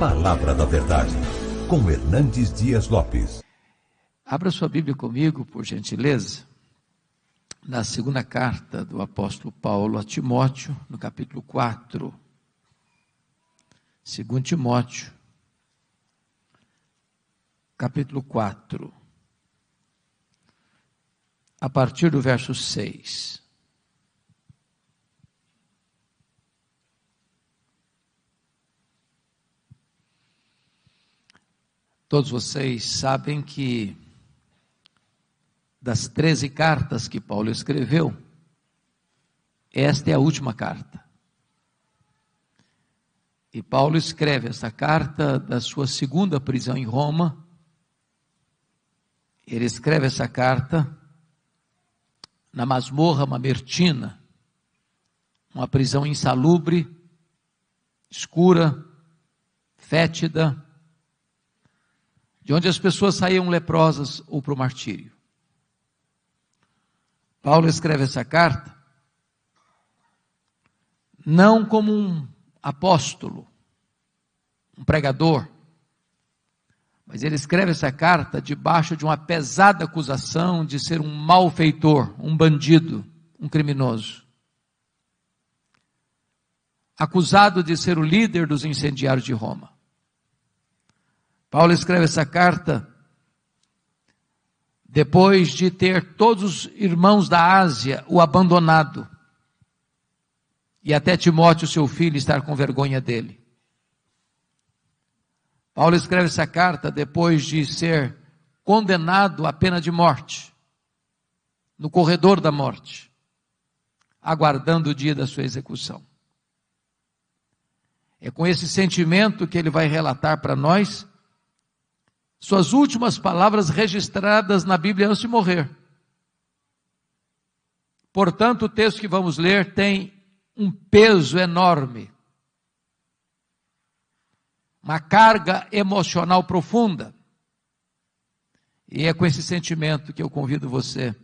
Palavra da Verdade, com Hernandes Dias Lopes. Abra sua Bíblia comigo, por gentileza, na segunda carta do apóstolo Paulo a Timóteo, no capítulo 4. 2 Timóteo, capítulo 4, a partir do verso 6. Todos vocês sabem que das 13 cartas que Paulo escreveu, esta é a última carta. E Paulo escreve essa carta da sua segunda prisão em Roma. Ele escreve essa carta na masmorra mamertina, uma prisão insalubre, escura, fétida, de onde as pessoas saíam leprosas ou para o martírio. Paulo escreve essa carta não como um apóstolo, um pregador, mas ele escreve essa carta debaixo de uma pesada acusação de ser um malfeitor, um bandido, um criminoso. Acusado de ser o líder dos incendiários de Roma. Paulo escreve essa carta depois de ter todos os irmãos da Ásia o abandonado, e até Timóteo, seu filho, estar com vergonha dele. Paulo escreve essa carta depois de ser condenado à pena de morte, no corredor da morte, aguardando o dia da sua execução. É com esse sentimento que ele vai relatar para nós suas últimas palavras registradas na Bíblia antes de morrer. Portanto, o texto que vamos ler tem um peso enorme, uma carga emocional profunda. E é com esse sentimento que eu convido você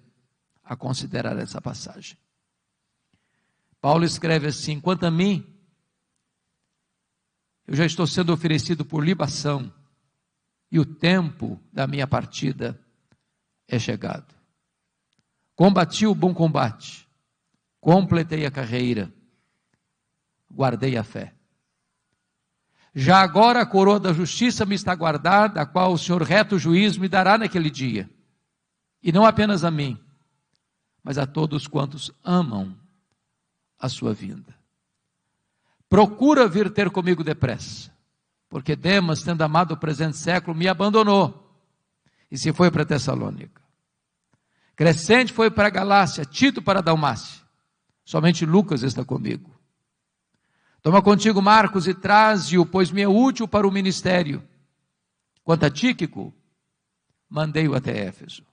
a considerar essa passagem. Paulo escreve assim: quanto a mim, eu já estou sendo oferecido por libação, e o tempo da minha partida é chegado. Combati o bom combate, completei a carreira, guardei a fé. Já agora a coroa da justiça me está guardada, a qual o Senhor reto juiz me dará naquele dia. E não apenas a mim, mas a todos quantos amam a sua vinda. Procura vir ter comigo depressa, porque Demas, tendo amado o presente século, me abandonou e se foi para Tessalônica. Crescente foi para a Galácia, Tito para a Dalmácia. Somente Lucas está comigo. Toma contigo Marcos e traze-o, pois me é útil para o ministério. Quanto a Tíquico, mandei-o até Éfeso.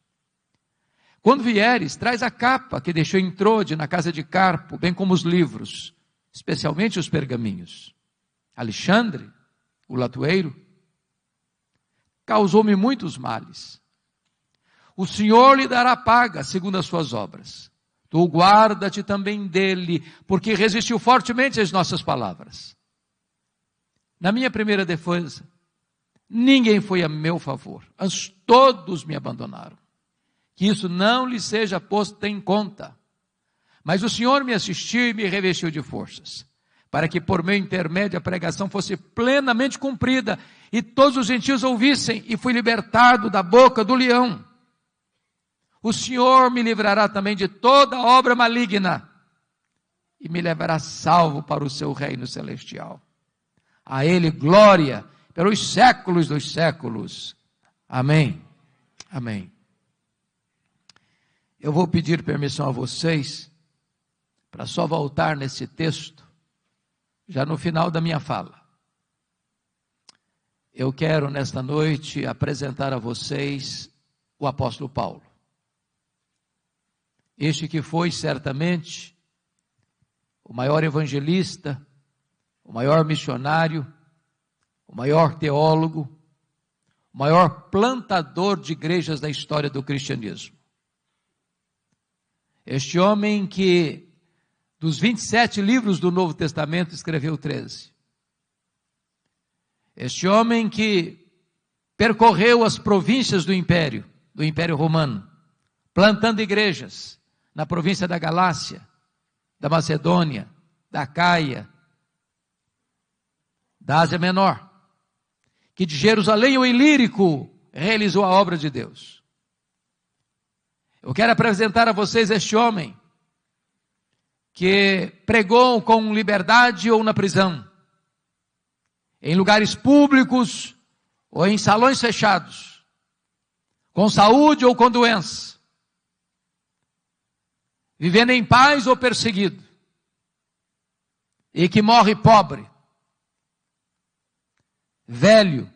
Quando vieres, traz a capa que deixou em Trode, na casa de Carpo, bem como os livros, especialmente os pergaminhos. Alexandre, o latoeiro, causou-me muitos males. O Senhor lhe dará paga segundo as suas obras. Tu guarda-te também dele, porque resistiu fortemente às nossas palavras. Na minha primeira defesa, ninguém foi a meu favor, antes todos me abandonaram. Que isso não lhe seja posto em conta. Mas o Senhor me assistiu e me revestiu de forças, para que por meu intermédio a pregação fosse plenamente cumprida, e todos os gentios ouvissem, e fui libertado da boca do leão. O Senhor me livrará também de toda obra maligna, e me levará salvo para o seu reino celestial. A Ele glória pelos séculos dos séculos. Amém. Amém. Eu vou pedir permissão a vocês, para só voltar nesse texto, já no final da minha fala. Eu quero nesta noite apresentar a vocês o apóstolo Paulo. Este que foi certamente o maior evangelista, o maior missionário, o maior teólogo, o maior plantador de igrejas da história do cristianismo. Este homem que, dos 27 livros do Novo Testamento, escreveu 13. Este homem que percorreu as províncias do Império Romano, plantando igrejas na província da Galácia, da Macedônia, da Caia, da Ásia Menor, que de Jerusalém ao Ilírico realizou a obra de Deus. Eu quero apresentar a vocês este homem que pregou com liberdade ou na prisão, em lugares públicos ou em salões fechados, com saúde ou com doença, vivendo em paz ou perseguido, e que morre pobre, velho,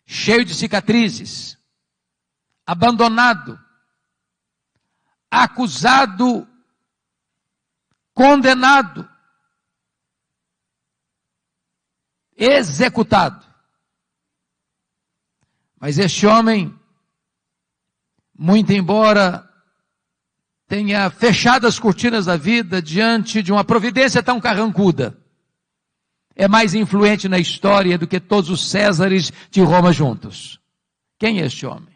cheio de cicatrizes, abandonado, acusado, condenado, executado. Mas este homem, muito embora tenha fechado as cortinas da vida diante de uma providência tão carrancuda, é mais influente na história do que todos os Césares de Roma juntos. Quem é este homem?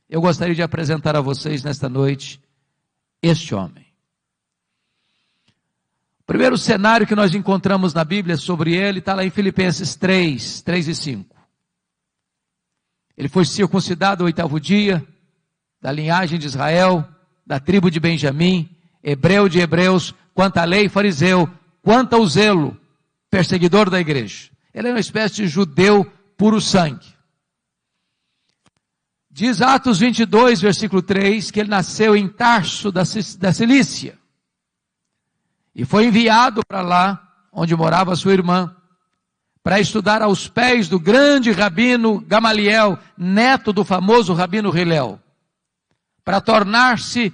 Eu gostaria de apresentar a vocês nesta noite este homem. O primeiro cenário que nós encontramos na Bíblia sobre ele está lá em Filipenses 3 e 5. Ele foi circuncidado ao 8º dia, da linhagem de Israel, da tribo de Benjamim, hebreu de hebreus, quanto à lei, fariseu, quanto ao zelo, perseguidor da igreja. Ele é uma espécie de judeu puro sangue. Diz Atos 22, versículo 3, que ele nasceu em Tarso da Cilícia. E foi enviado para lá, onde morava sua irmã, para estudar aos pés do grande rabino Gamaliel, neto do famoso rabino Hillel, para tornar-se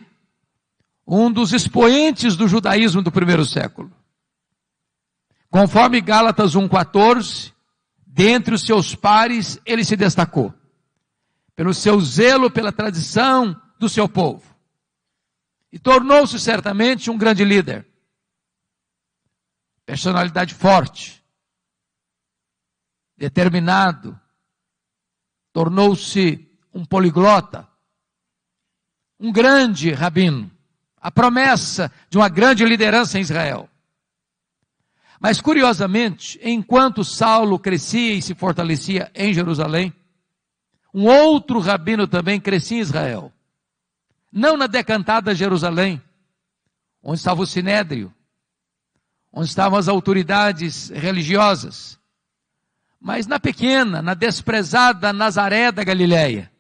um dos expoentes do judaísmo do primeiro século. Conforme Gálatas 1,14, dentre os seus pares, ele se destacou, pelo seu zelo pela tradição do seu povo. E tornou-se certamente um grande líder. Personalidade forte, determinado, tornou-se um poliglota, um grande rabino, a promessa de uma grande liderança em Israel. Mas curiosamente, enquanto Saulo crescia e se fortalecia em Jerusalém, um outro rabino também crescia em Israel. Não na decantada Jerusalém, onde estava o Sinédrio, onde estavam as autoridades religiosas, mas na pequena, na desprezada Nazaré da Galileia.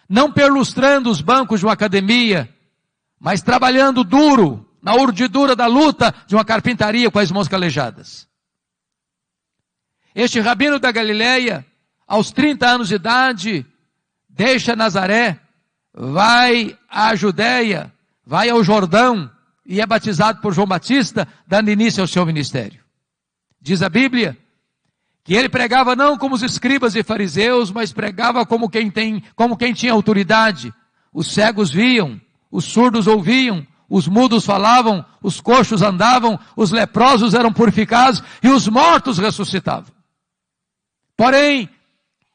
Não perlustrando os bancos de uma academia, mas trabalhando duro, na urdidura da luta de uma carpintaria com as mãos calejadas. Este rabino da Galileia, aos 30 anos de idade, deixa Nazaré, vai à Judéia, vai ao Jordão e é batizado por João Batista, dando início ao seu ministério. Diz a Bíblia que ele pregava não como os escribas e fariseus, mas pregava como quem tinha autoridade. Os cegos viam, os surdos ouviam, os mudos falavam, os coxos andavam, os leprosos eram purificados e os mortos ressuscitavam. Porém,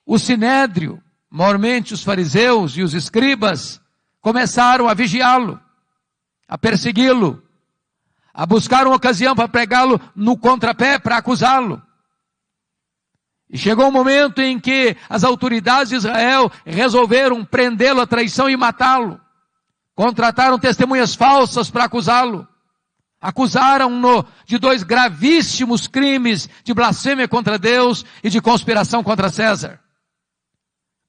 o Sinédrio, maiormente os fariseus e os escribas, começaram a vigiá-lo, a persegui-lo, a buscar uma ocasião para pregá-lo no contrapé, para acusá-lo. E chegou um momento em que as autoridades de Israel resolveram prendê-lo à traição e matá-lo. Contrataram testemunhas falsas para acusá-lo. Acusaram-no de 2 gravíssimos crimes de blasfêmia contra Deus e de conspiração contra César.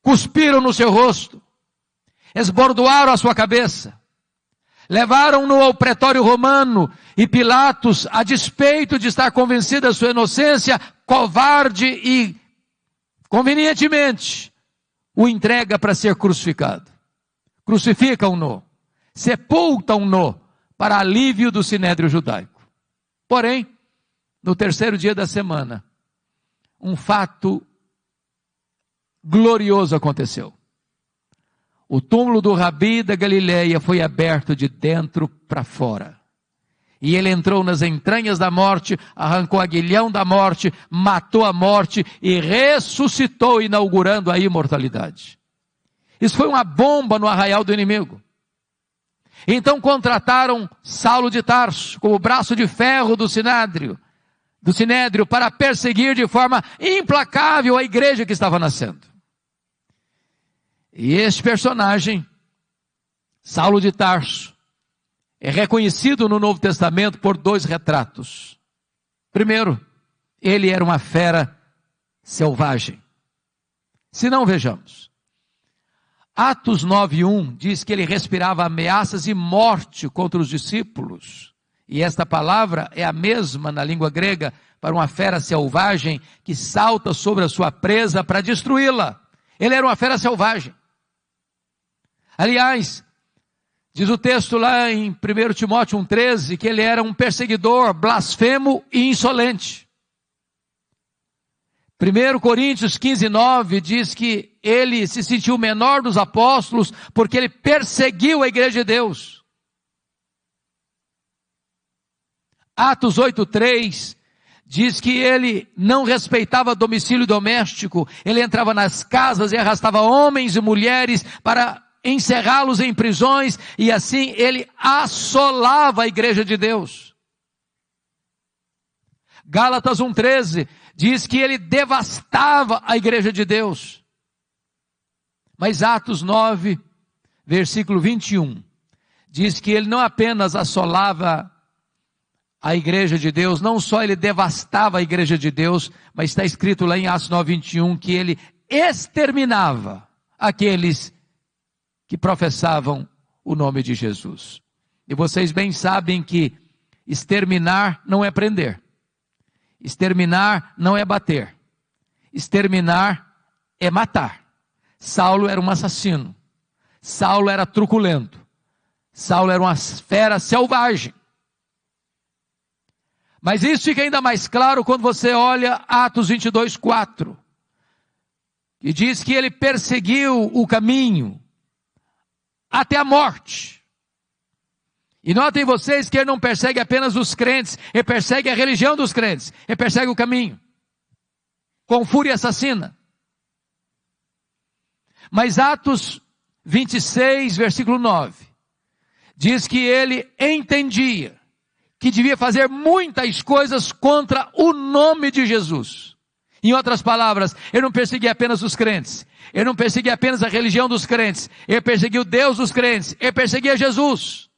Cuspiram no seu rosto. Esbordoaram a sua cabeça. Levaram-no ao pretório romano e Pilatos, a despeito de estar convencido da sua inocência, covarde e convenientemente, o entrega para ser crucificado. Crucificam-no, sepultam-no para alívio do sinédrio judaico. Porém, no 3º dia da semana, um fato glorioso aconteceu. O túmulo do Rabi da Galileia foi aberto de dentro para fora. E ele entrou nas entranhas da morte, arrancou o aguilhão da morte, matou a morte e ressuscitou, inaugurando a imortalidade. Isso foi uma bomba no arraial do inimigo. Então contrataram Saulo de Tarso como braço de ferro do Sinédrio para perseguir de forma implacável a igreja que estava nascendo. E este personagem, Saulo de Tarso, é reconhecido no Novo Testamento por 2 retratos. Primeiro, ele era uma fera selvagem. Se não, vejamos. Atos 9:1 diz que ele respirava ameaças e morte contra os discípulos. E esta palavra é a mesma na língua grega para uma fera selvagem que salta sobre a sua presa para destruí-la. Ele era uma fera selvagem. Aliás, diz o texto lá em 1 Timóteo 1,13 que ele era um perseguidor, blasfemo e insolente. 1 Coríntios 15:9 diz que ele se sentiu o menor dos apóstolos porque ele perseguiu a igreja de Deus. Atos 8:3 diz que ele não respeitava domicílio doméstico, ele entrava nas casas e arrastava homens e mulheres para encerrá-los em prisões, e assim ele assolava a igreja de Deus. Gálatas 1:13 diz que ele devastava a igreja de Deus. Mas Atos 9, versículo 21, diz que ele não apenas assolava a igreja de Deus, não só ele devastava a igreja de Deus, mas está escrito lá em Atos 9:21 que ele exterminava aqueles que professavam o nome de Jesus. E vocês bem sabem que exterminar não é prender. Exterminar não é bater. Exterminar é matar. Saulo era um assassino. Saulo era truculento. Saulo era uma fera selvagem. Mas isso fica ainda mais claro quando você olha Atos 22:4. Que diz que ele perseguiu o caminho até a morte. E notem vocês que ele não persegue apenas os crentes, ele persegue a religião dos crentes, ele persegue o caminho, com fúria assassina. Mas Atos 26, versículo 9, diz que ele entendia que devia fazer muitas coisas contra o nome de Jesus. Em outras palavras, ele não perseguia apenas os crentes, ele não perseguia apenas a religião dos crentes, ele perseguia o Deus dos crentes, ele perseguia Jesus.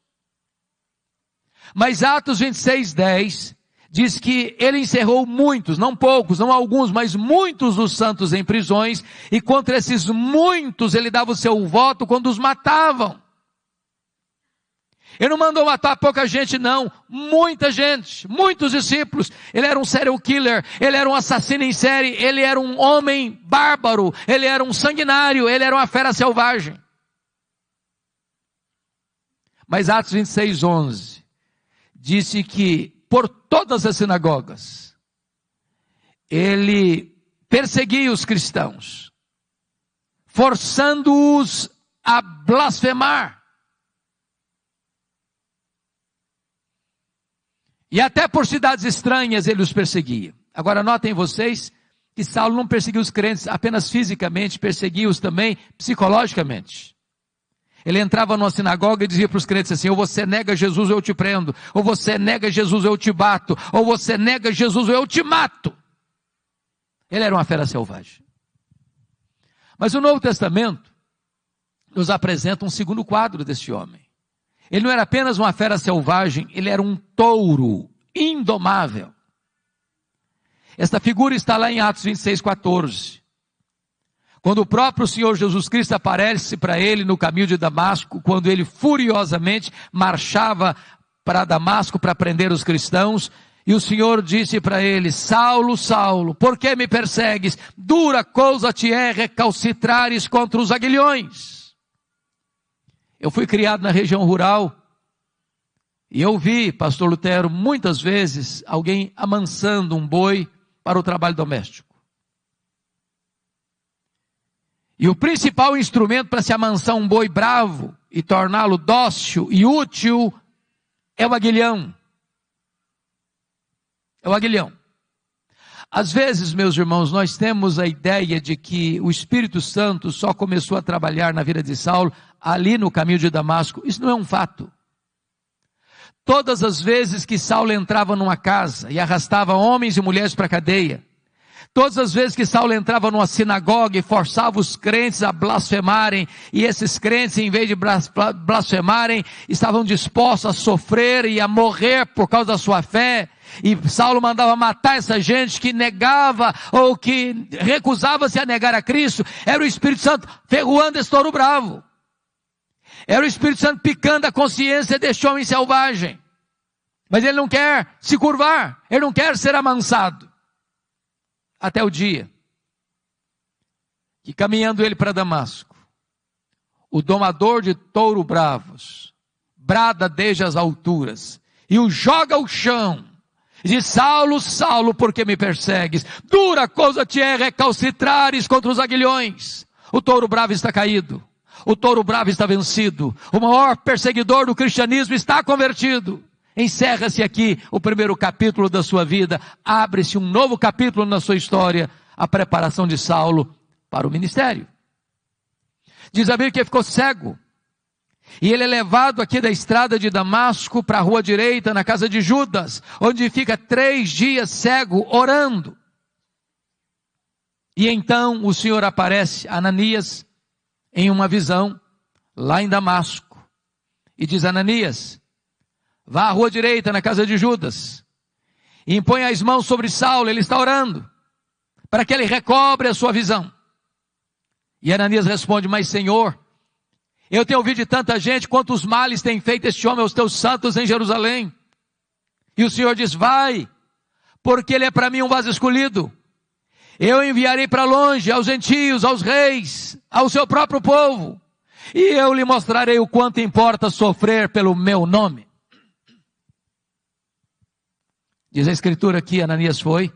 Mas Atos 26:10 diz que ele encerrou muitos, não poucos, não alguns, mas muitos dos santos em prisões, e contra esses muitos ele dava o seu voto quando os matavam. Ele não mandou matar pouca gente não, muita gente, muitos discípulos. Ele era um serial killer, ele era um assassino em série, ele era um homem bárbaro, ele era um sanguinário, ele era uma fera selvagem. Mas Atos 26:11 disse que por todas as sinagogas ele perseguia os cristãos, forçando-os a blasfemar. E até por cidades estranhas ele os perseguia. Agora notem vocês que Saulo não perseguia os crentes apenas fisicamente, perseguia-os também psicologicamente. Ele entrava numa sinagoga e dizia para os crentes assim: ou você nega Jesus ou eu te prendo, ou você nega Jesus ou eu te bato, ou você nega Jesus ou eu te mato. Ele era uma fera selvagem. Mas o Novo Testamento nos apresenta um segundo quadro desse homem. Ele não era apenas uma fera selvagem, ele era um touro indomável. Esta figura está lá em Atos 26:14. Quando o próprio Senhor Jesus Cristo aparece para ele no caminho de Damasco, quando ele furiosamente marchava para Damasco para prender os cristãos, e o Senhor disse para ele: Saulo, Saulo, por que me persegues? Dura coisa te é recalcitrares contra os aguilhões. Eu fui criado na região rural, e eu vi, pastor Lutero, muitas vezes alguém amansando um boi para o trabalho doméstico. E o principal instrumento para se amansar um boi bravo e torná-lo dócil e útil é o aguilhão. é o aguilhão. Às vezes, meus irmãos, nós temos a ideia de que o Espírito Santo só começou a trabalhar na vida de Saulo ali no caminho de Damasco. Isso não é um fato. Todas as vezes que Saulo entrava numa casa e arrastava homens e mulheres para a cadeia, todas as vezes que Saulo entrava numa sinagoga e forçava os crentes a blasfemarem, e esses crentes, em vez de blasfemarem, estavam dispostos a sofrer e a morrer por causa da sua fé, e Saulo mandava matar essa gente que negava ou que recusava-se a negar a Cristo, era o Espírito Santo ferroando esse touro bravo. Era o Espírito Santo picando a consciência deste homem selvagem. Mas ele não quer se curvar, ele não quer ser amansado. Até o dia que, caminhando ele para Damasco, o domador de touro bravos brada desde as alturas e o joga ao chão e diz: Saulo, Saulo, por que me persegues? Dura coisa te é recalcitrares contra os aguilhões. O touro bravo está caído, o touro bravo está vencido, o maior perseguidor do cristianismo está convertido. Encerra-se aqui o primeiro capítulo da sua vida, abre-se um novo capítulo na sua história, a preparação de Saulo para o ministério. Diz a Bíblia que ele ficou cego, e ele é levado aqui da estrada de Damasco para a rua direita, na casa de Judas, onde fica 3 dias cego, orando. E então o Senhor aparece a Ananias em uma visão, lá em Damasco, e diz: Ananias, vá à rua direita, na casa de Judas, e impõe as mãos sobre Saulo, ele está orando, para que ele recobre a sua visão. E Ananias responde: mas Senhor, eu tenho ouvido de tanta gente quantos males tem feito este homem aos teus santos em Jerusalém. E o Senhor diz: vai, porque ele é para mim um vaso escolhido. Eu enviarei para longe aos gentios, aos reis, ao seu próprio povo, e eu lhe mostrarei o quanto importa sofrer pelo meu nome. Diz a Escritura que Ananias foi,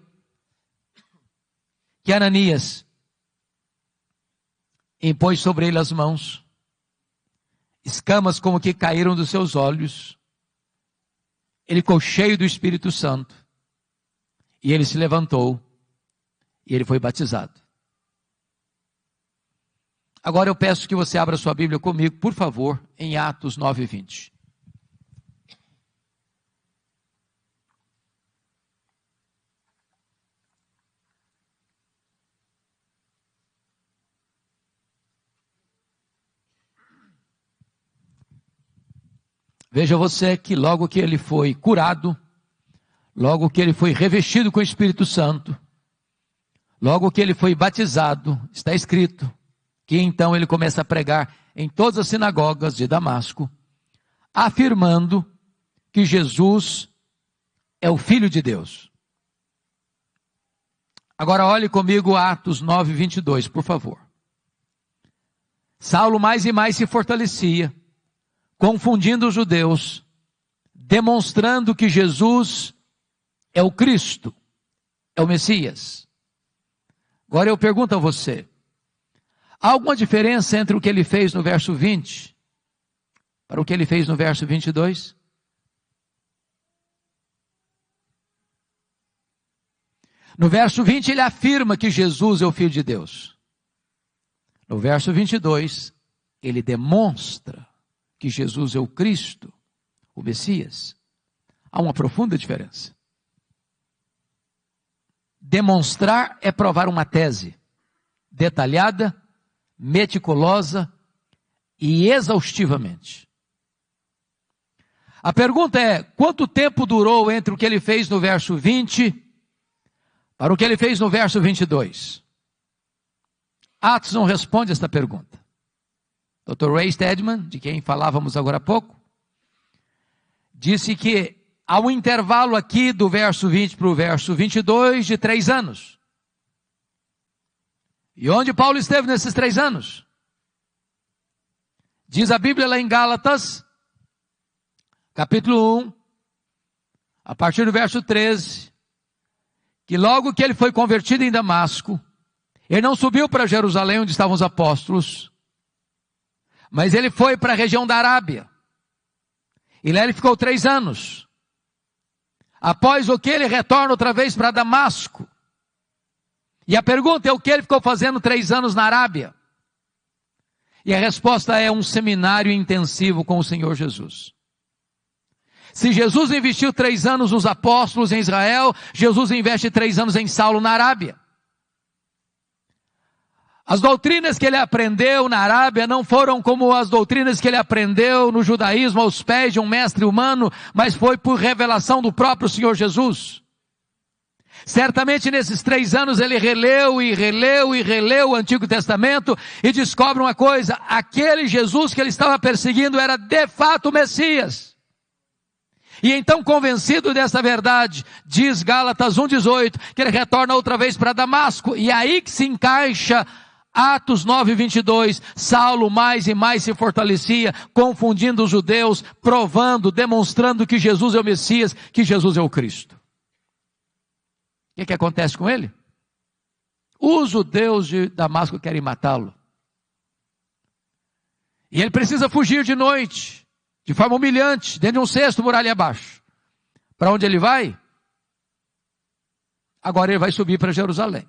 que Ananias impôs sobre ele as mãos, escamas como que caíram dos seus olhos, ele ficou cheio do Espírito Santo, e ele se levantou, e ele foi batizado. Agora eu peço que você abra sua Bíblia comigo, por favor, em Atos 9:20. Veja você que logo que ele foi curado, logo que ele foi revestido com o Espírito Santo, logo que ele foi batizado, está escrito que então ele começa a pregar em todas as sinagogas de Damasco, afirmando que Jesus é o Filho de Deus. Agora olhe comigo Atos 9:22, por favor. Saulo mais e mais se fortalecia, confundindo os judeus, demonstrando que Jesus é o Cristo, é o Messias. Agora eu pergunto a você, há alguma diferença entre o que ele fez no verso 20 para o que ele fez no verso 22? No verso 20 ele afirma que Jesus é o Filho de Deus. No verso 22 ele demonstra que Jesus é o Cristo, o Messias. Há uma profunda diferença. Demonstrar é provar uma tese detalhada, meticulosa e exaustivamente. A pergunta é: quanto tempo durou entre o que ele fez no verso 20 para o que ele fez no verso 22? Atos não responde esta pergunta. Dr. Ray Stedman, de quem falávamos agora há pouco, disse que há um intervalo aqui do verso 20 para o verso 22 de 3 anos. E onde Paulo esteve nesses 3 anos? Diz a Bíblia lá em Gálatas, capítulo 1, a partir do verso 13, que logo que ele foi convertido em Damasco, ele não subiu para Jerusalém onde estavam os apóstolos, mas ele foi para a região da Arábia. E lá ele ficou 3 anos. Após o que ele retorna outra vez para Damasco. E a pergunta é: o que ele ficou fazendo 3 anos na Arábia? E a resposta é: um seminário intensivo com o Senhor Jesus. Se Jesus investiu 3 anos nos apóstolos em Israel, Jesus investe 3 anos em Saulo na Arábia. As doutrinas que ele aprendeu na Arábia não foram como as doutrinas que ele aprendeu no judaísmo aos pés de um mestre humano, mas foi por revelação do próprio Senhor Jesus. Certamente nesses 3 anos ele releu e releu e releu o Antigo Testamento e descobre uma coisa: aquele Jesus que ele estava perseguindo era de fato o Messias. E então, convencido dessa verdade, diz Gálatas 1,18, que ele retorna outra vez para Damasco, e aí que se encaixa Atos 9,22, Saulo mais e mais se fortalecia, confundindo os judeus, provando, demonstrando que Jesus é o Messias, que Jesus é o Cristo. O que acontece com ele? Os judeus de Damasco querem matá-lo. E ele precisa fugir de noite, de forma humilhante, dentro de um cesto, muralha abaixo. Para onde ele vai? Agora ele vai subir para Jerusalém.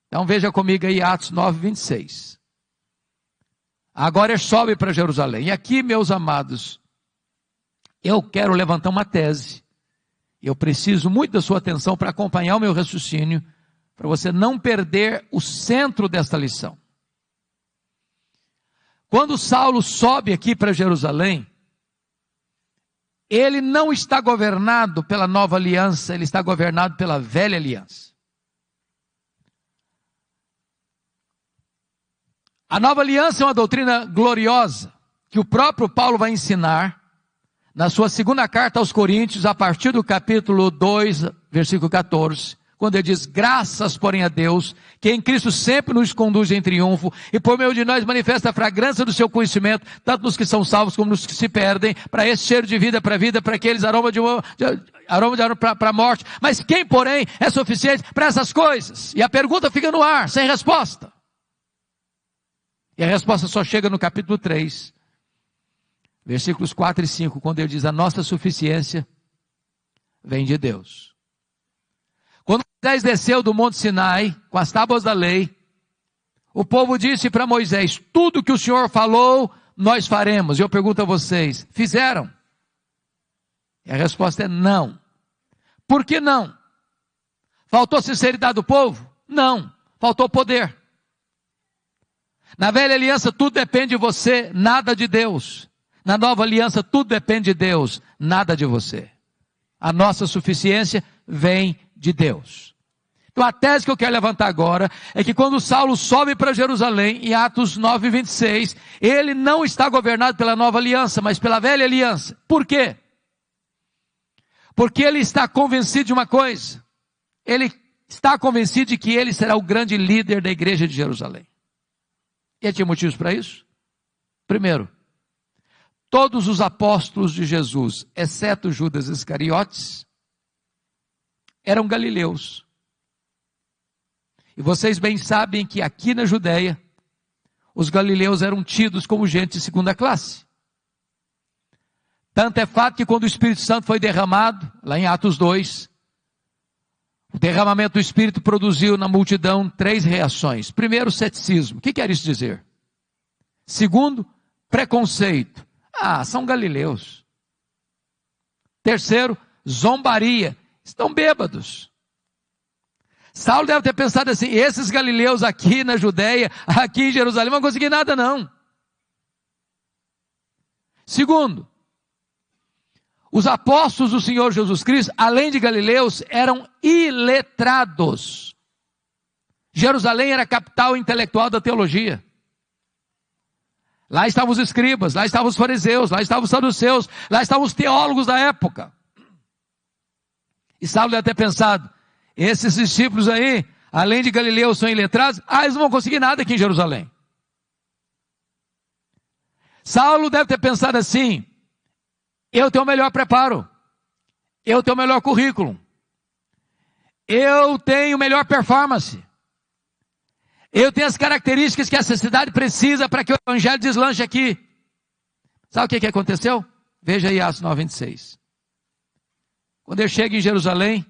Então veja comigo aí Atos 9,26. Agora ele sobe para Jerusalém. E aqui, meus amados, eu quero levantar uma tese. Eu preciso muito da sua atenção para acompanhar o meu raciocínio, para você não perder o centro desta lição. Quando Saulo sobe aqui para Jerusalém, ele não está governado pela nova aliança, ele está governado pela velha aliança. A nova aliança é uma doutrina gloriosa, que o próprio Paulo vai ensinar na sua segunda carta aos Coríntios, a partir do capítulo 2, versículo 14, quando ele diz: graças, porém, a Deus, que em Cristo sempre nos conduz em triunfo, e por meio de nós manifesta a fragrância do seu conhecimento, tanto nos que são salvos como nos que se perdem, para esse cheiro de vida para a vida, para aqueles aroma para a morte. Mas quem, porém, é suficiente para essas coisas? E a pergunta fica no ar, sem resposta. E a resposta só chega no capítulo 3, versículos 4 e 5, quando ele diz: a nossa suficiência vem de Deus. Quando Moisés desceu do Monte Sinai, com as tábuas da lei, o povo disse para Moisés: tudo que o Senhor falou, nós faremos. E eu pergunto a vocês: fizeram? E a resposta é não. Por que não? Faltou sinceridade do povo? Não. Faltou poder. Na velha aliança tudo depende de você, nada de Deus. Na nova aliança tudo depende de Deus, nada de você. A nossa suficiência vem de Deus. Então a tese que eu quero levantar agora é que quando Saulo sobe para Jerusalém, em Atos 9,26, ele não está governado pela nova aliança, mas pela velha aliança. Por quê? Porque ele está convencido de uma coisa. Ele está convencido de que ele será o grande líder da igreja de Jerusalém. E ele tinha motivos para isso? Primeiro, todos os apóstolos de Jesus, exceto Judas Iscariotes, eram galileus. E vocês bem sabem que aqui na Judéia, os galileus eram tidos como gente de segunda classe. Tanto é fato que quando o Espírito Santo foi derramado, lá em Atos 2, o derramamento do Espírito produziu na multidão 3 reações. Primeiro, ceticismo. O que quer isso dizer? Segundo, preconceito. Ah, são galileus. Terceiro, zombaria. Estão bêbados. Saulo deve ter pensado assim: esses galileus aqui na Judéia, aqui em Jerusalém, não vão conseguir nada não. Segundo, os apóstolos do Senhor Jesus Cristo, além de galileus, eram iletrados. Jerusalém era a capital intelectual da teologia. Lá estavam os escribas, lá estavam os fariseus, lá estavam os saduceus, lá estavam os teólogos da época. E Saulo deve ter pensado: esses discípulos aí, além de galileus, são iletrados, eles não vão conseguir nada aqui em Jerusalém. Saulo deve ter pensado assim: eu tenho o melhor preparo, eu tenho o melhor currículo, eu tenho melhor performance, eu tenho as características que essa cidade precisa para que o evangelho deslanche aqui. Sabe o que aconteceu? Veja aí Atos 9,26. Quando ele chega em Jerusalém,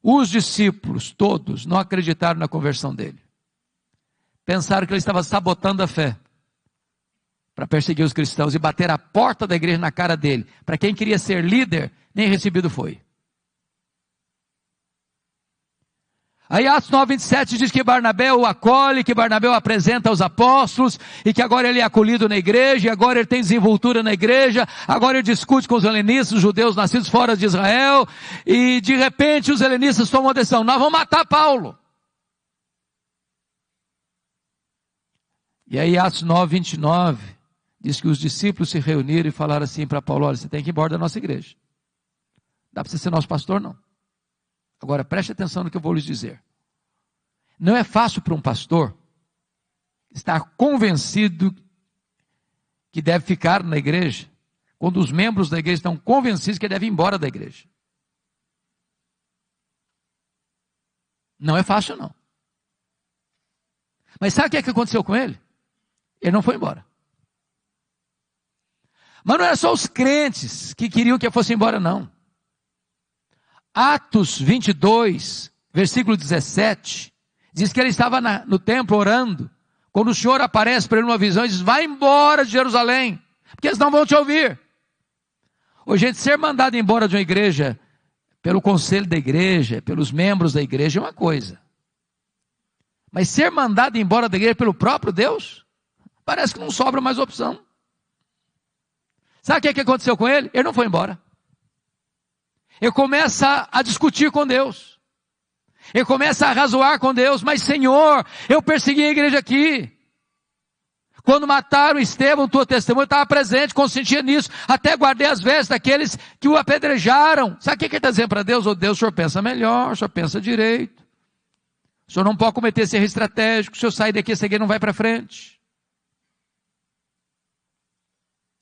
os discípulos todos não acreditaram na conversão dele. Pensaram que ele estava sabotando a fé para perseguir os cristãos e bater a porta da igreja na cara dele. Para quem queria ser líder, nem recebido foi. Aí Atos 9:27 diz que Barnabé o acolhe, que Barnabé o apresenta aos apóstolos, e que agora ele é acolhido na igreja, e agora ele tem desenvoltura na igreja, agora ele discute com os helenistas, os judeus nascidos fora de Israel, e de repente os helenistas tomam a decisão: nós vamos matar Paulo. E aí Atos 9:29 diz que os discípulos se reuniram e falaram assim para Paulo: olha, você tem que ir embora da nossa igreja. Não dá para você ser nosso pastor, não. Agora, preste atenção no que eu vou lhes dizer. Não é fácil para um pastor estar convencido que deve ficar na igreja, quando os membros da igreja estão convencidos que deve ir embora da igreja. Não é fácil, não. Mas sabe o que aconteceu com ele? Ele não foi embora. Mas não era só os crentes que queriam que ele fosse embora, não. Atos 22, versículo 17, diz que ele estava no templo orando, quando o Senhor aparece para ele numa visão e diz: vai embora de Jerusalém, porque eles não vão te ouvir. Ô, gente, ser mandado embora de uma igreja, pelo conselho da igreja, pelos membros da igreja, é uma coisa. Mas ser mandado embora da igreja pelo próprio Deus, parece que não sobra mais opção. Sabe o que aconteceu com ele? Ele não foi embora. Ele começa a discutir com Deus. Ele começa a razoar com Deus. Mas Senhor, eu persegui a igreja aqui. Quando mataram Estevão, tua testemunha, eu estava presente, consentia nisso. Até guardei as vestes daqueles que o apedrejaram. Sabe o que ele está dizendo para Deus? Ô Deus, o senhor pensa melhor, o senhor pensa direito. O senhor não pode cometer esse erro estratégico. Se eu sair daqui, essa igreja não vai para frente.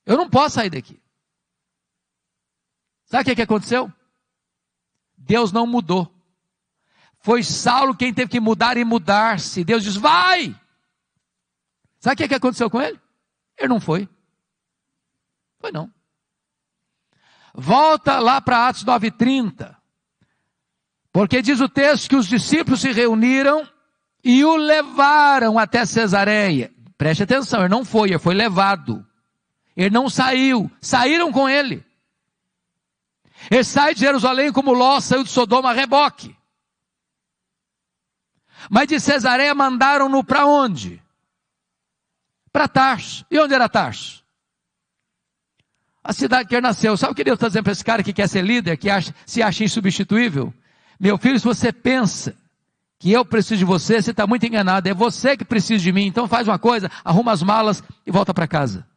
Eu não posso sair daqui. Sabe o que aconteceu? Deus não mudou. Foi Saulo quem teve que mudar e mudar-se. Deus diz: vai! Sabe o que aconteceu com ele? Ele não foi. Foi não. Volta lá para Atos 9:30. Porque diz o texto que os discípulos se reuniram e o levaram até Cesareia. Preste atenção, ele não foi, ele foi levado. Ele não saiu, saíram com ele. Ele sai de Jerusalém como Ló saiu de Sodoma a reboque. Mas de Cesareia mandaram-no para onde? Para Tarso. E onde era Tarso? A cidade que ele nasceu. Sabe o que Deus está dizendo para esse cara que quer ser líder, que se acha insubstituível? Meu filho, se você pensa que eu preciso de você, você está muito enganado. É você que precisa de mim. Então faz uma coisa, arruma as malas e volta para casa.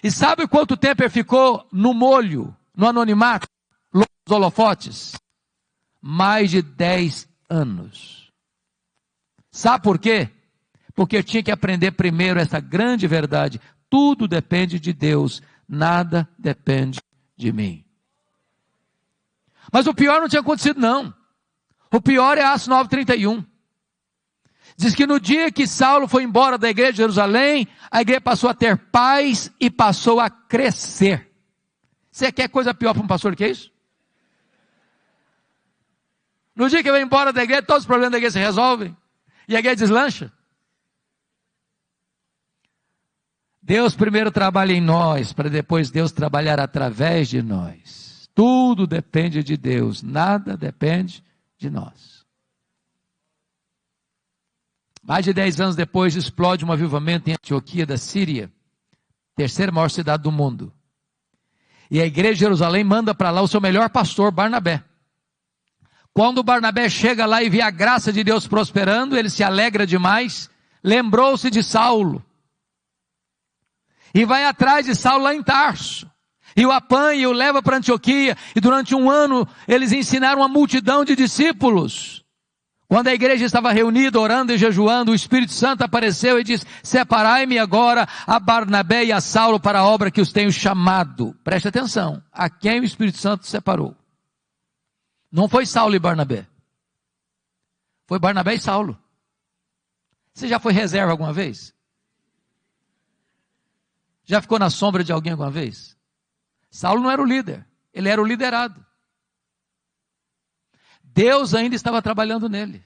E sabe quanto tempo ele ficou no molho, no anonimato, nos holofotes? Mais de 10 anos. Sabe por quê? Porque eu tinha que aprender primeiro essa grande verdade. Tudo depende de Deus, nada depende de mim. Mas o pior não tinha acontecido, não. O pior é Atos 9:31. Diz que no dia que Saulo foi embora da igreja de Jerusalém, a igreja passou a ter paz e passou a crescer. Você quer coisa pior para um pastor que isso? No dia que ele vai embora da igreja, todos os problemas da igreja se resolvem. E a igreja deslancha. Deus primeiro trabalha em nós, para depois Deus trabalhar através de nós. Tudo depende de Deus, nada depende de nós. Mais de 10 anos depois, explode um avivamento em Antioquia da Síria, terceira maior cidade do mundo. E a igreja de Jerusalém manda para lá o seu melhor pastor, Barnabé. Quando Barnabé chega lá e vê a graça de Deus prosperando, ele se alegra demais, lembrou-se de Saulo. E vai atrás de Saulo lá em Tarso. E o apanha e o leva para Antioquia. E durante um ano eles ensinaram uma multidão de discípulos. Quando a igreja estava reunida, orando e jejuando, o Espírito Santo apareceu e disse: separai-me agora a Barnabé e a Saulo para a obra que os tenho chamado. Preste atenção, a quem o Espírito Santo separou? Não foi Saulo e Barnabé. Foi Barnabé e Saulo. Você já foi reserva alguma vez? Já ficou na sombra de alguém alguma vez? Saulo não era o líder, ele era o liderado. Deus ainda estava trabalhando nele.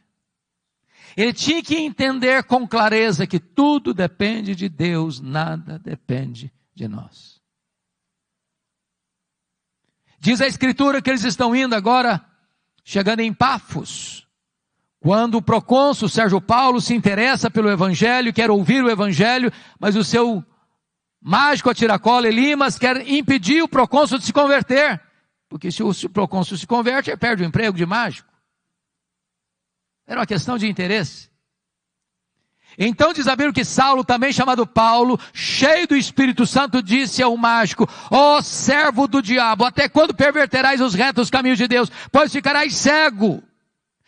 Ele tinha que entender com clareza que tudo depende de Deus, nada depende de nós. Diz a Escritura que eles estão indo agora, chegando em Pafos, quando o procônsul Sérgio Paulo se interessa pelo Evangelho, quer ouvir o Evangelho, mas o seu mágico a tiracola Elimas quer impedir o procônsul de se converter, porque se o procônsul se converte, ele perde o emprego de mágico. Era uma questão de interesse. Então diz a Bíblia que Saulo, também chamado Paulo, cheio do Espírito Santo, disse ao mágico: ó servo do diabo, até quando perverterás os retos caminhos de Deus? Pois ficarás cego.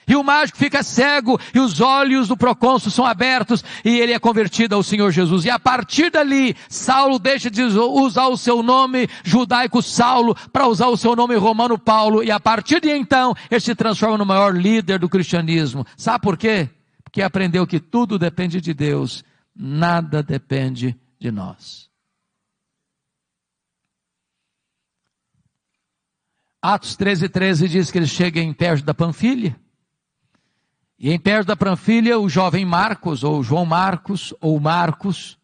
E o mágico fica cego, e os olhos do procônsul são abertos, e ele é convertido ao Senhor Jesus. E a partir dali, Saulo deixa de usar o seu nome judaico Saulo, para usar o seu nome romano Paulo, e a partir de então, ele se transforma no maior líder do cristianismo. Sabe por quê? Porque aprendeu que tudo depende de Deus, nada depende de nós. Atos 13:13 diz que ele chega em Perge da Panfilha. E em Perge da Panfilha, o jovem Marcos, ou João Marcos, ou Marcos,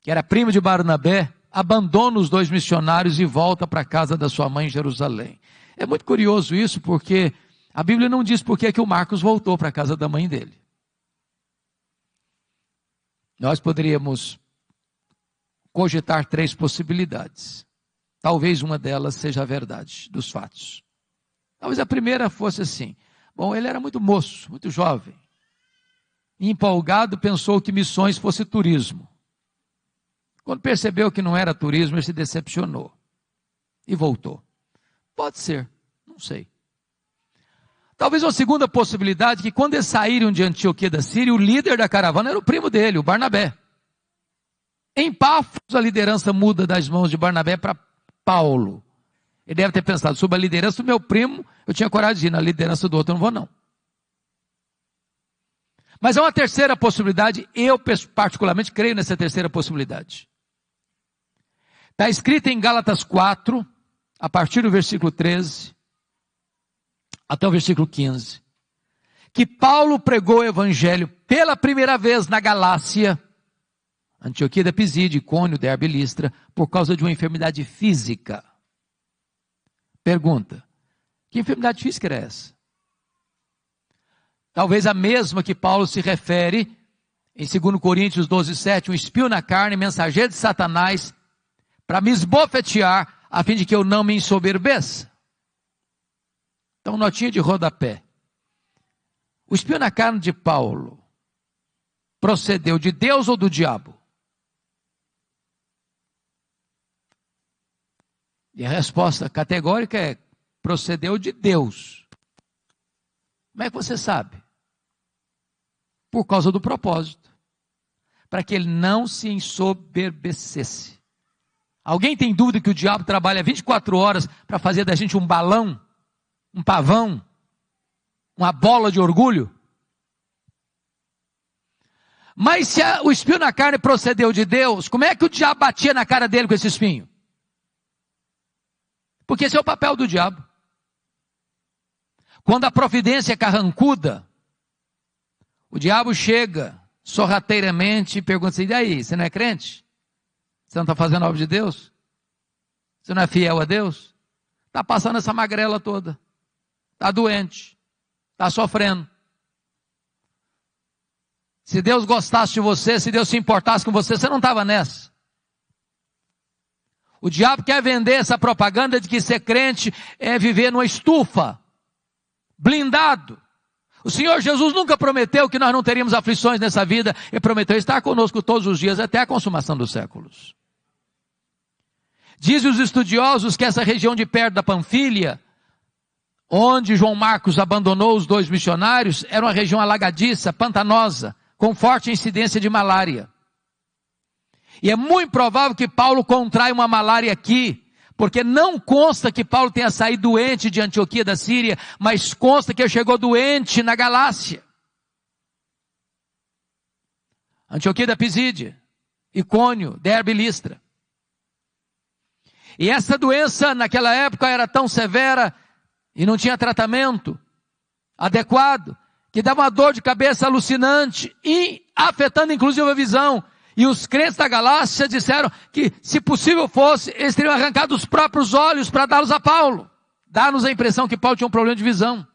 que era primo de Barnabé, abandona os dois missionários e volta para a casa da sua mãe em Jerusalém. É muito curioso isso, porque a Bíblia não diz por que o Marcos voltou para a casa da mãe dele. Nós poderíamos cogitar 3 possibilidades. Talvez uma delas seja a verdade dos fatos. Talvez a primeira fosse assim: bom, ele era muito moço, muito jovem. Empolgado, pensou que missões fosse turismo. Quando percebeu que não era turismo, ele se decepcionou. E voltou. Pode ser, não sei. Talvez uma segunda possibilidade, que quando eles saíram de Antioquia da Síria, o líder da caravana era o primo dele, o Barnabé. Em Pafos, a liderança muda das mãos de Barnabé para Paulo. Ele deve ter pensado: sob a liderança do meu primo, eu tinha coragem de ir, na liderança do outro eu não vou não. Mas há uma terceira possibilidade, eu particularmente creio nessa terceira possibilidade. Está escrito em Gálatas 4, a partir do versículo 13, até o versículo 15, que Paulo pregou o evangelho pela primeira vez na Galácia, Antioquia da Pisídia, Icônio, Derbe e Listra, por causa de uma enfermidade física. Pergunta: que enfermidade física era essa? Talvez a mesma que Paulo se refere em 2 Coríntios 12:7, um espinho na carne, mensageiro de Satanás, para me esbofetear, a fim de que eu não me ensoberbeça. Então, notinha de rodapé. O espinho na carne de Paulo procedeu de Deus ou do diabo? E a resposta categórica é: procedeu de Deus. Como é que você sabe? Por causa do propósito. Para que ele não se ensoberbecesse. Alguém tem dúvida que o diabo trabalha 24 horas para fazer da gente um balão, um pavão, uma bola de orgulho? Mas se o espinho na carne procedeu de Deus, como é que o diabo batia na cara dele com esse espinho? Porque esse é o papel do diabo. Quando a providência é carrancuda, o diabo chega sorrateiramente e pergunta assim: e aí, você não é crente? Você não está fazendo a obra de Deus? Você não é fiel a Deus? Está passando essa magrela toda. Está doente. Está sofrendo. Se Deus gostasse de você, se Deus se importasse com você, você não estava nessa. O diabo quer vender essa propaganda de que ser crente é viver numa estufa, blindado. O Senhor Jesus nunca prometeu que nós não teríamos aflições nessa vida. Ele prometeu estar conosco todos os dias até a consumação dos séculos. Dizem os estudiosos que essa região de perto da Panfilha, onde João Marcos abandonou os dois missionários, era uma região alagadiça, pantanosa, com forte incidência de malária. E é muito provável que Paulo contraia uma malária aqui, porque não consta que Paulo tenha saído doente de Antioquia da Síria, mas consta que ele chegou doente na Galácia. Antioquia da Pisídia, Icônio, Derbe e Listra. E essa doença naquela época era tão severa e não tinha tratamento adequado, que dava uma dor de cabeça alucinante e afetando inclusive a visão. E os crentes da Galácia disseram que, se possível fosse, eles teriam arrancado os próprios olhos para dá-los a Paulo. Dá-nos a impressão que Paulo tinha um problema de visão.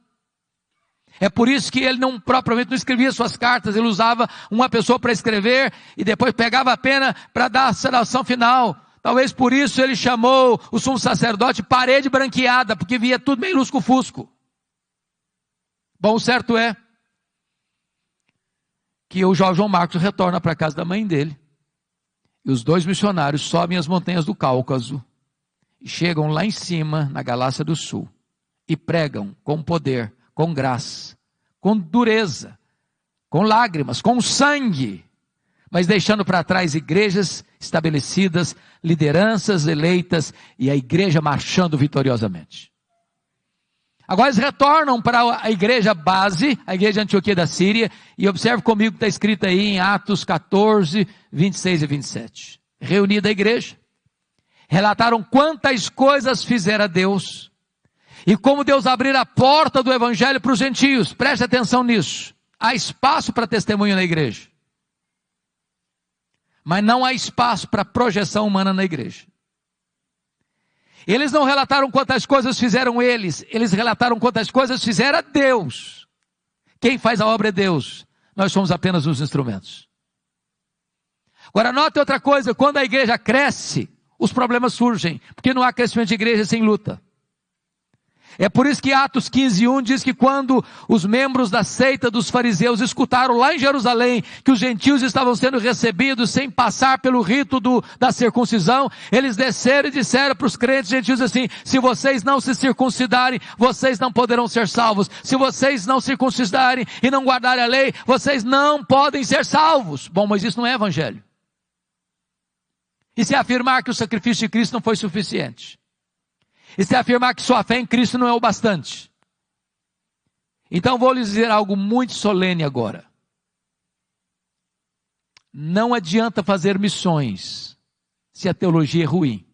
É por isso que ele propriamente não escrevia suas cartas, ele usava uma pessoa para escrever e depois pegava a pena para dar a sanação final. Talvez por isso ele chamou o sumo sacerdote parede branqueada, porque via tudo meio lusco-fusco. Bom, o certo é que o João Marcos retorna para a casa da mãe dele. E os dois missionários sobem as montanhas do Cáucaso e chegam lá em cima, na Galácia do Sul, e pregam com poder, com graça, com dureza, com lágrimas, com sangue, mas deixando para trás igrejas estabelecidas, lideranças eleitas e a igreja marchando vitoriosamente. Agora eles retornam para a igreja base, a igreja de Antioquia da Síria, e observe comigo que está escrito aí em Atos 14, 26 e 27. Reunida a igreja, relataram quantas coisas fizera Deus, e como Deus abrira a porta do evangelho para os gentios. Preste atenção nisso. Há espaço para testemunho na igreja, mas não há espaço para projeção humana na igreja. Eles não relataram quantas coisas fizeram eles relataram quantas coisas fizera Deus. Quem faz a obra é Deus, nós somos apenas os instrumentos. Agora note outra coisa, quando a igreja cresce, os problemas surgem, porque não há crescimento de igreja sem luta. É por isso que Atos 15:1 diz que quando os membros da seita dos fariseus escutaram lá em Jerusalém que os gentios estavam sendo recebidos sem passar pelo rito da circuncisão, eles desceram e disseram para os crentes gentios assim: se vocês não se circuncidarem, vocês não poderão ser salvos. Se vocês não circuncidarem e não guardarem a lei, vocês não podem ser salvos. Bom, mas isso não é evangelho. E se afirmar que o sacrifício de Cristo não foi suficiente? E se afirmar que sua fé em Cristo não é o bastante? Então vou lhes dizer algo muito solene agora. Não adianta fazer missões se a teologia é ruim.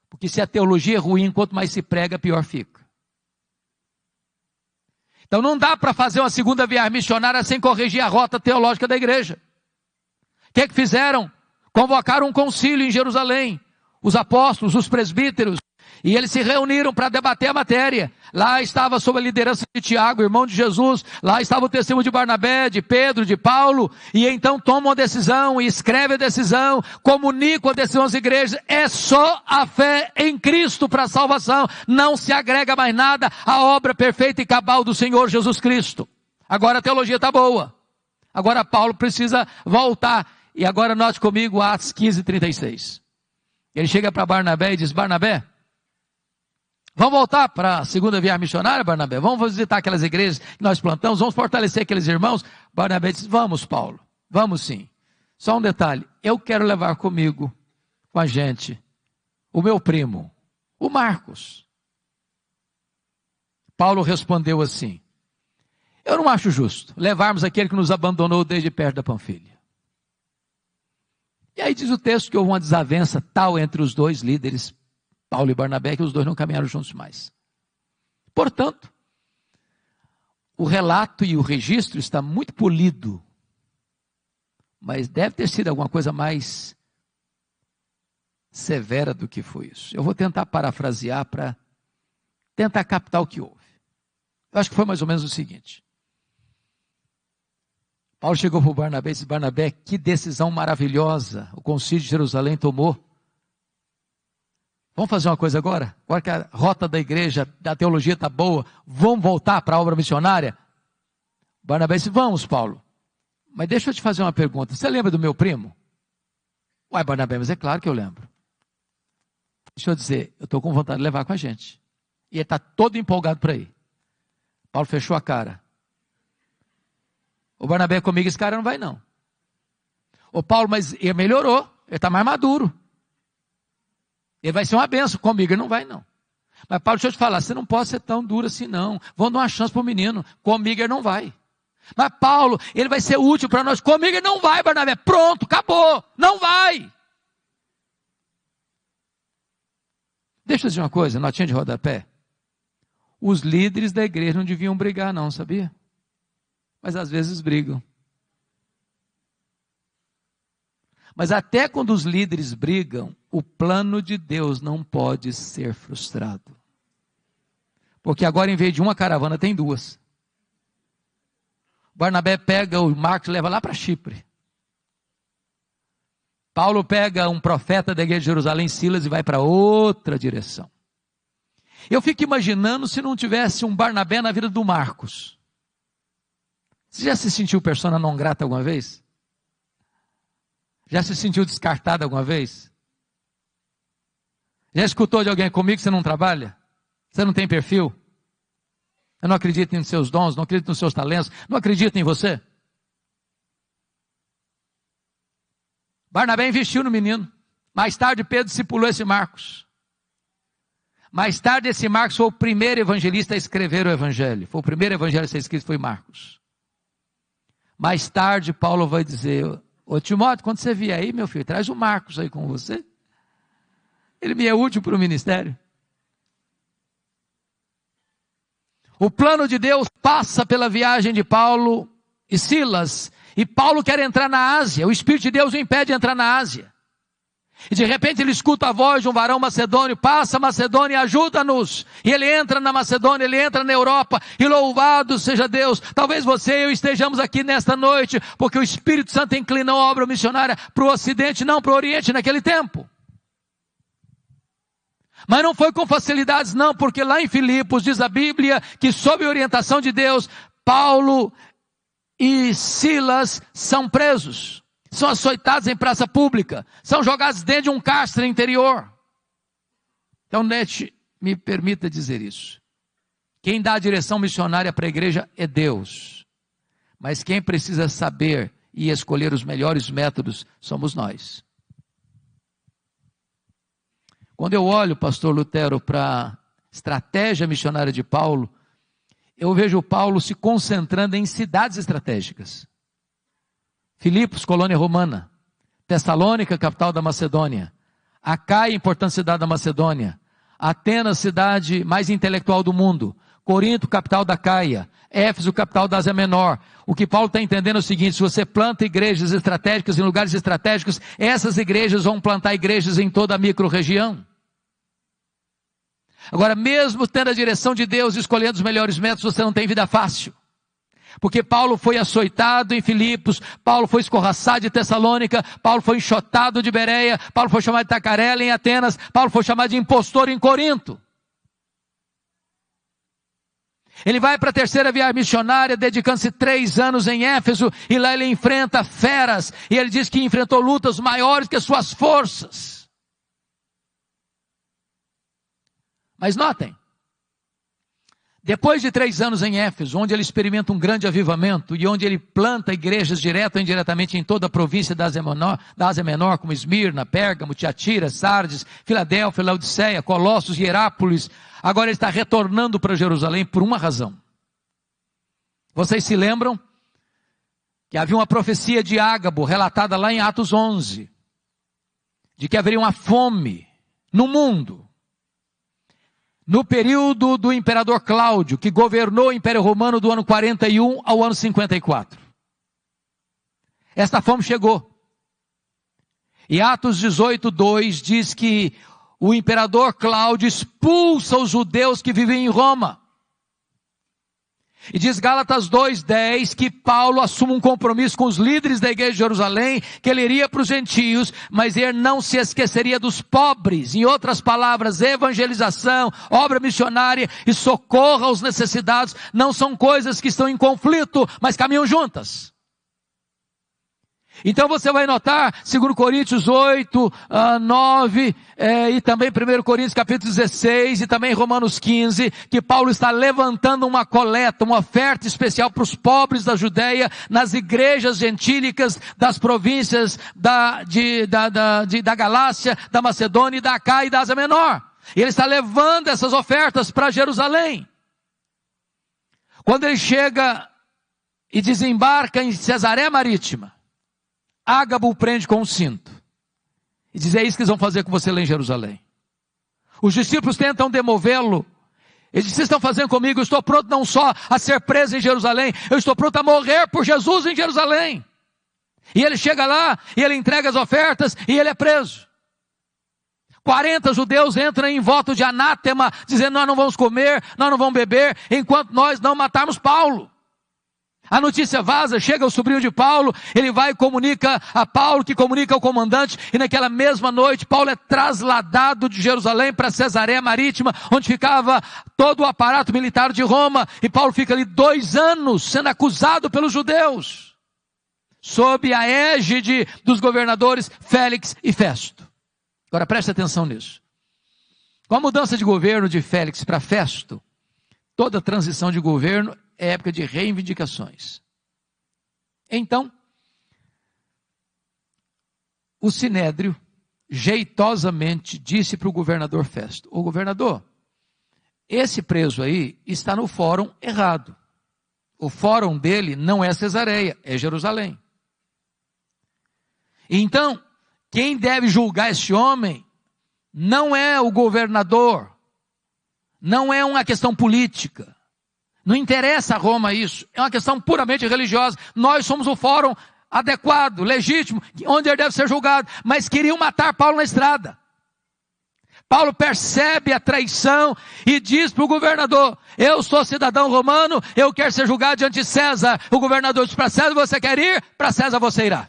Porque se a teologia é ruim, quanto mais se prega, pior fica. Então não dá para fazer uma segunda viagem missionária sem corrigir a rota teológica da igreja. O que fizeram? Convocaram um concílio em Jerusalém. Os apóstolos, os presbíteros, e eles se reuniram para debater a matéria. Lá estava sob a liderança de Tiago, irmão de Jesus, lá estava o testemunho de Barnabé, de Pedro, de Paulo, e então tomam a decisão, e escrevem a decisão, comunicam a decisão às igrejas. É só a fé em Cristo para a salvação, não se agrega mais nada à obra perfeita e cabal do Senhor Jesus Cristo. Agora a teologia está boa, agora Paulo precisa voltar, e agora note comigo Atos 15:36. Ele chega para Barnabé e diz: Barnabé, vamos voltar para a segunda viagem missionária, Barnabé? Vamos visitar aquelas igrejas que nós plantamos, vamos fortalecer aqueles irmãos? Barnabé diz: vamos, Paulo, vamos sim. Só um detalhe, eu quero levar comigo, com a gente, o meu primo, o Marcos. Paulo respondeu assim: eu não acho justo levarmos aquele que nos abandonou desde perto da Panfilha. E aí diz o texto que houve uma desavença tal entre os dois líderes, Paulo e Barnabé, que os dois não caminharam juntos mais. Portanto, o relato e o registro está muito polido, mas deve ter sido alguma coisa mais severa do que foi isso. Eu vou tentar parafrasear para tentar captar o que houve. Eu acho que foi mais ou menos o seguinte. Paulo chegou para o Barnabé e disse: Barnabé, que decisão maravilhosa o concílio de Jerusalém tomou. Vamos fazer uma coisa agora? Agora que a rota da igreja, da teologia está boa, vamos voltar para a obra missionária? Barnabé disse: vamos, Paulo. Mas deixa eu te fazer uma pergunta. Você lembra do meu primo? Uai, Barnabé, mas é claro que eu lembro. Deixa eu dizer, eu estou com vontade de levar com a gente. E ele está todo empolgado para ir. Paulo fechou a cara. O Barnabé comigo, esse cara não vai não. Ô Paulo, mas ele melhorou, ele está mais maduro. Ele vai ser uma benção, comigo ele não vai não. Mas Paulo, deixa eu te falar, você não pode ser tão duro assim não. Vamos dar uma chance para o menino, comigo ele não vai. Mas Paulo, ele vai ser útil para nós, comigo ele não vai, Barnabé. Pronto, acabou, não vai. Deixa eu dizer uma coisa, notinha de rodapé. Os líderes da igreja não deviam brigar não, sabia? Mas às vezes brigam. Mas até quando os líderes brigam, o plano de Deus não pode ser frustrado. Porque agora, em vez de uma caravana, tem duas. Barnabé pega o Marcos e leva lá para Chipre. Paulo pega um profeta da igreja de Jerusalém, Silas, e vai para outra direção. Eu fico imaginando se não tivesse um Barnabé na vida do Marcos. Você já se sentiu persona não grata alguma vez? Já se sentiu descartado alguma vez? Já escutou de alguém comigo que você não trabalha? Você não tem perfil? Eu não acredito nos seus dons, não acredito nos seus talentos, não acredito em você? Barnabé investiu no menino. Mais tarde Pedro discipulou esse Marcos. Mais tarde esse Marcos foi o primeiro evangelista a escrever o evangelho. Foi o primeiro evangelho a ser escrito, foi Marcos. Mais tarde Paulo vai dizer: ô Timóteo, quando você vier aí, meu filho, traz o Marcos aí com você. Ele me é útil para o ministério. O plano de Deus passa pela viagem de Paulo e Silas. E Paulo quer entrar na Ásia. O Espírito de Deus o impede de entrar na Ásia. E de repente ele escuta a voz de um varão macedônio: passa Macedônia, ajuda-nos. E ele entra na Macedônia, ele entra na Europa. E louvado seja Deus. Talvez você e eu estejamos aqui nesta noite porque o Espírito Santo inclinou a obra missionária para o Ocidente, não para o Oriente naquele tempo. Mas não foi com facilidades não, porque lá em Filipos diz a Bíblia que sob a orientação de Deus, Paulo e Silas são presos, são açoitados em praça pública, são jogados dentro de um cárcere interior. Então, me permita dizer isso. Quem dá a direção missionária para a igreja é Deus. Mas quem precisa saber e escolher os melhores métodos somos nós. Quando eu olho, pastor Lutero, para a estratégia missionária de Paulo, eu vejo Paulo se concentrando em cidades estratégicas. Filipos, colônia romana. Tessalônica, capital da Macedônia. Acaia, importante cidade da Macedônia. Atenas, cidade mais intelectual do mundo. Corinto, capital da Caia. Éfeso, capital da Ásia Menor. O que Paulo está entendendo é o seguinte: se você planta igrejas estratégicas em lugares estratégicos, essas igrejas vão plantar igrejas em toda a micro-região. Agora, mesmo tendo a direção de Deus, escolhendo os melhores métodos, você não tem vida fácil. Porque Paulo foi açoitado em Filipos, Paulo foi escorraçado de Tessalônica, Paulo foi enxotado de Bereia, Paulo foi chamado de tacarela em Atenas, Paulo foi chamado de impostor em Corinto. Ele vai para a terceira viagem missionária, dedicando-se 3 anos em Éfeso, e lá ele enfrenta feras, e ele diz que enfrentou lutas maiores que as suas forças. Mas notem, depois de 3 anos em Éfeso, onde ele experimenta um grande avivamento, e onde ele planta igrejas direta ou indiretamente em toda a província da Ásia Menor, como Esmirna, Pérgamo, Tiatira, Sardes, Filadélfia, Laodiceia, Colossos e Herápolis, agora ele está retornando para Jerusalém por uma razão. Vocês se lembram que havia uma profecia de Ágabo, relatada lá em Atos 11, de que haveria uma fome no mundo, no período do imperador Cláudio, que governou o Império Romano do ano 41 ao ano 54. Esta fome chegou. E Atos 18:2 diz que o imperador Cláudio expulsa os judeus que viviam em Roma. E diz Gálatas 2:10 que Paulo assume um compromisso com os líderes da igreja de Jerusalém, que ele iria para os gentios, mas ele não se esqueceria dos pobres. Em outras palavras, evangelização, obra missionária e socorro aos necessitados não são coisas que estão em conflito, mas caminham juntas. Então você vai notar, 2 Coríntios 8, 9, e também 1 Coríntios capítulo 16, e também Romanos 15, que Paulo está levantando uma coleta, uma oferta especial para os pobres da Judeia, nas igrejas gentílicas das províncias da Galácia, da Macedônia, e da Acaia e da Ásia Menor. E ele está levando essas ofertas para Jerusalém. Quando ele chega e desembarca em Cesareia Marítima, Ágabo o prende com um cinto. E diz: é isso que eles vão fazer com você lá em Jerusalém. Os discípulos tentam demovê-lo. Ele diz: vocês estão fazendo comigo? Eu estou pronto não só a ser preso em Jerusalém, eu estou pronto a morrer por Jesus em Jerusalém. E ele chega lá, e ele entrega as ofertas, e ele é preso. 40 judeus entram em voto de anátema, dizendo: nós não vamos comer, nós não vamos beber, enquanto nós não matarmos Paulo. A notícia vaza, chega o sobrinho de Paulo, ele vai e comunica a Paulo, que comunica ao comandante, e naquela mesma noite Paulo é trasladado de Jerusalém para Cesareia Marítima, onde ficava todo o aparato militar de Roma, e Paulo fica ali 2 anos sendo acusado pelos judeus, sob a égide dos governadores Félix e Festo. Agora preste atenção nisso. Com a mudança de governo de Félix para Festo, toda transição de governo é época de reivindicações. Então, o Sinédrio jeitosamente disse para o governador Festo: ô governador, esse preso aí está no fórum errado. O fórum dele não é Cesareia, é Jerusalém. Então, quem deve julgar esse homem não é o governador, não é uma questão política. Não interessa a Roma isso, é uma questão puramente religiosa. Nós somos o fórum adequado, legítimo, onde ele deve ser julgado. Mas queriam matar Paulo na estrada. Paulo percebe a traição e diz para o governador: eu sou cidadão romano, eu quero ser julgado diante de César. O governador diz: para César você quer ir? Para César você irá.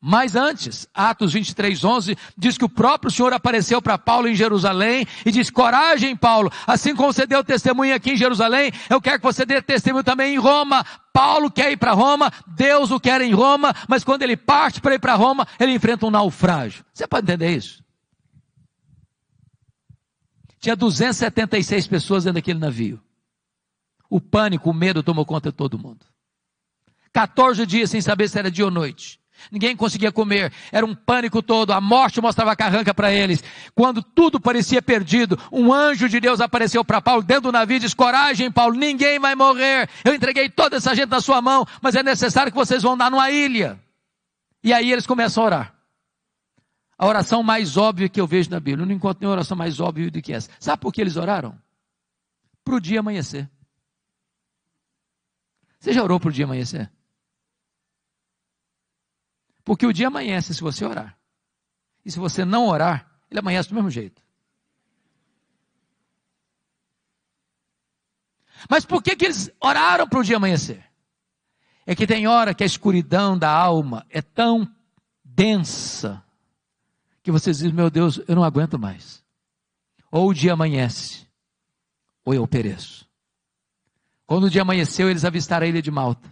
Mas antes, Atos 23:11, diz que o próprio Senhor apareceu para Paulo em Jerusalém e diz: coragem, Paulo, assim como você deu testemunho aqui em Jerusalém, eu quero que você dê testemunho também em Roma. Paulo quer ir para Roma, Deus o quer em Roma, mas quando ele parte para ir para Roma, ele enfrenta um naufrágio. Você pode entender isso? Tinha 276 pessoas dentro daquele navio. O pânico, o medo tomou conta de todo mundo. 14 dias sem saber se era dia ou noite. Ninguém conseguia comer, era um pânico todo, a morte mostrava a carranca para eles. Quando tudo parecia perdido, um anjo de Deus apareceu para Paulo dentro do navio e disse: coragem, Paulo, ninguém vai morrer, eu entreguei toda essa gente na sua mão, mas é necessário que vocês vão dar numa ilha. E aí eles começam a orar. A oração mais óbvia que eu vejo na Bíblia, eu não encontro nenhuma oração mais óbvia do que essa. Sabe por que eles oraram? Para o dia amanhecer. Você já orou para o dia amanhecer? Porque o dia amanhece se você orar. E se você não orar, ele amanhece do mesmo jeito. Mas por que eles oraram para o dia amanhecer? É que tem hora que a escuridão da alma é tão densa, que você diz: meu Deus, eu não aguento mais. Ou o dia amanhece, ou eu pereço. Quando o dia amanheceu, eles avistaram a ilha de Malta.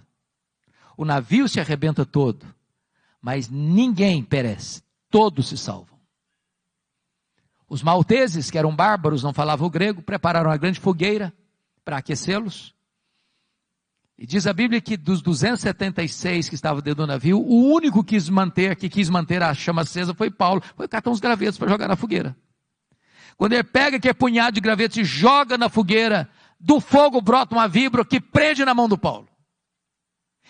O navio se arrebenta todo, mas ninguém perece, todos se salvam. Os malteses, que eram bárbaros, não falavam o grego, prepararam uma grande fogueira para aquecê-los. E diz a Bíblia que dos 276 que estavam dentro do navio, o único que quis manter a chama acesa foi Paulo. Foi catar uns gravetos para jogar na fogueira. Quando ele pega aquele punhado de gravetos e joga na fogueira, do fogo brota uma víbora que prende na mão do Paulo.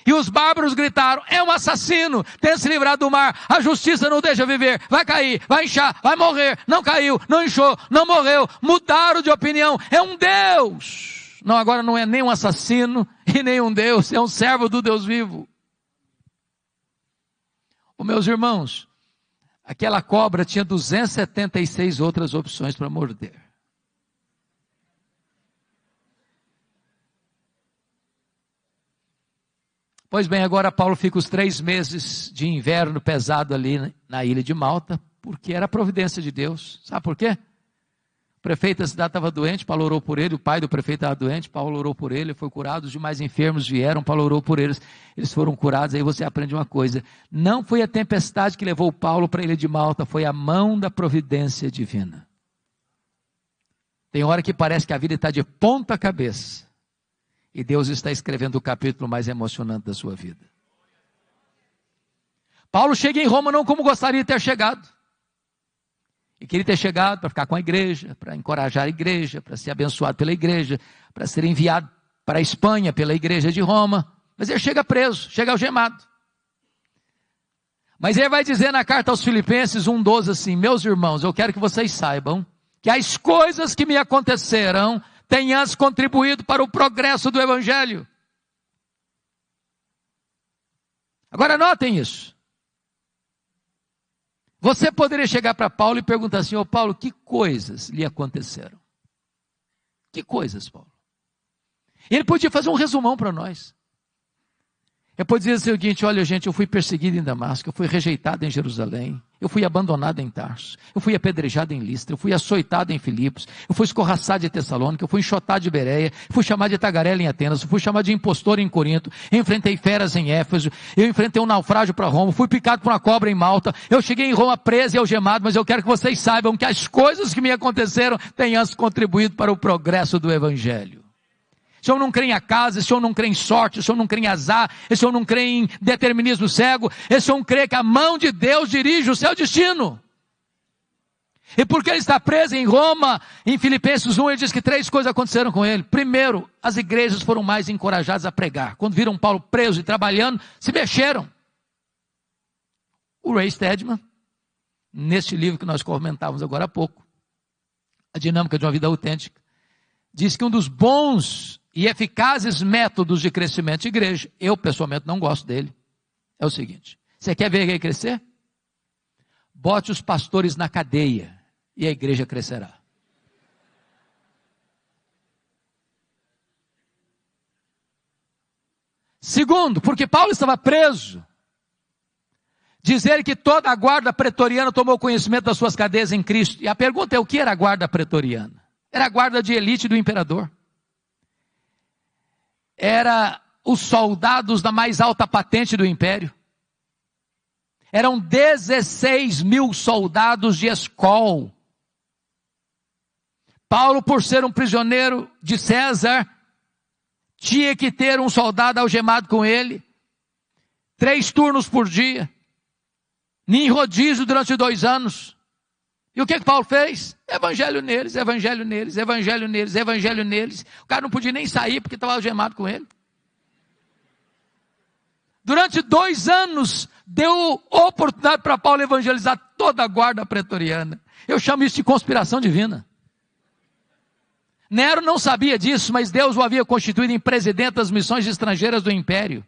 E os bárbaros gritaram: é um assassino, tem se livrado do mar, a justiça não deixa viver, vai cair, vai inchar, vai morrer. Não caiu, não inchou, não morreu, mudaram de opinião, é um Deus. Não, agora não é nem um assassino e nem um Deus, é um servo do Deus vivo. Ô, meus irmãos, aquela cobra tinha 276 outras opções para morder. Pois bem, agora Paulo fica os 3 meses de inverno pesado ali na ilha de Malta, porque era a providência de Deus. Sabe por quê? O prefeito da cidade estava doente, Paulo orou por ele, o pai do prefeito estava doente, Paulo orou por ele, foi curado, os demais enfermos vieram, Paulo orou por eles, eles foram curados. Aí você aprende uma coisa: não foi a tempestade que levou Paulo para a ilha de Malta, foi a mão da providência divina. Tem hora que parece que a vida está de ponta cabeça, e Deus está escrevendo o capítulo mais emocionante da sua vida. Paulo chega em Roma não como gostaria de ter chegado. E queria ter chegado para ficar com a igreja, para encorajar a igreja, para ser abençoado pela igreja, para ser enviado para a Espanha pela igreja de Roma. Mas ele chega preso, chega algemado. Mas ele vai dizer na carta aos Filipenses 1:12 assim: meus irmãos, eu quero que vocês saibam que as coisas que me aconteceram tenhas contribuído para o progresso do Evangelho. Agora notem isso. Você poderia chegar para Paulo e perguntar assim: ô Paulo, que coisas lhe aconteceram? Que coisas, Paulo? Ele podia fazer um resumão para nós. Ele podia dizer o seguinte: olha gente, eu fui perseguido em Damasco, eu fui rejeitado em Jerusalém, eu fui abandonado em Tarso, eu fui apedrejado em Listra, eu fui açoitado em Filipos, eu fui escorraçado em Tessalônica, eu fui enxotado de Bereia, fui chamado de tagarela em Atenas, eu fui chamado de impostor em Corinto, eu enfrentei feras em Éfeso, eu enfrentei um naufrágio para Roma, fui picado por uma cobra em Malta, eu cheguei em Roma preso e algemado, mas eu quero que vocês saibam que as coisas que me aconteceram tenham contribuído para o progresso do Evangelho. Se eu não creio em acaso, se eu não creio em sorte, se eu não creio em azar, se eu não creio em determinismo cego, se eu não creio que a mão de Deus dirige o seu destino. E porque ele está preso em Roma, em Filipenses 1, ele diz que 3 coisas aconteceram com ele. Primeiro, as igrejas foram mais encorajadas a pregar. Quando viram Paulo preso e trabalhando, se mexeram. O Ray Stedman, neste livro que nós comentávamos agora há pouco, A Dinâmica de uma Vida Autêntica, diz que um dos bons e eficazes métodos de crescimento de igreja, eu pessoalmente não gosto dele, é o seguinte: você quer ver a igreja crescer? Bote os pastores na cadeia e a igreja crescerá. Segundo, porque Paulo estava preso, dizer que toda a guarda pretoriana tomou conhecimento das suas cadeias em Cristo. E a pergunta é: o que era a guarda pretoriana? Era a guarda de elite do imperador. Era os soldados da mais alta patente do império. Eram 16 mil soldados de escol. Paulo, por ser um prisioneiro de César, tinha que ter um soldado algemado com ele, 3 turnos por dia, em rodízio durante 2 anos. E o que Paulo fez? Evangelho neles, evangelho neles, evangelho neles, evangelho neles. O cara não podia nem sair porque estava algemado com ele. Durante 2 anos, deu oportunidade para Paulo evangelizar toda a guarda pretoriana. Eu chamo isso de conspiração divina. Nero não sabia disso, mas Deus o havia constituído em presidente das missões estrangeiras do império,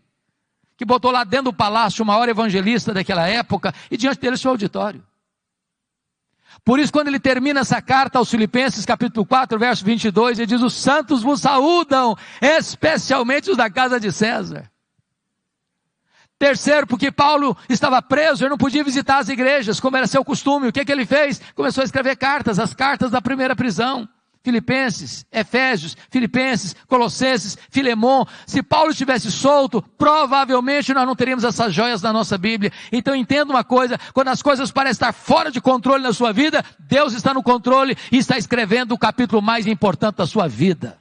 que botou lá dentro do palácio o maior evangelista daquela época, e diante dele seu auditório. Por isso, quando ele termina essa carta aos Filipenses, capítulo 4, verso 22, ele diz: os santos vos saúdam, especialmente os da casa de César. Terceiro, porque Paulo estava preso, ele não podia visitar as igrejas, como era seu costume. O que ele fez? Começou a escrever cartas, as cartas da primeira prisão. Filipenses, Efésios, Filipenses, Colossenses, Filemon. Se Paulo estivesse solto, provavelmente nós não teríamos essas joias na nossa Bíblia. Então entenda uma coisa: quando as coisas parecem estar fora de controle na sua vida, Deus está no controle e está escrevendo o capítulo mais importante da sua vida.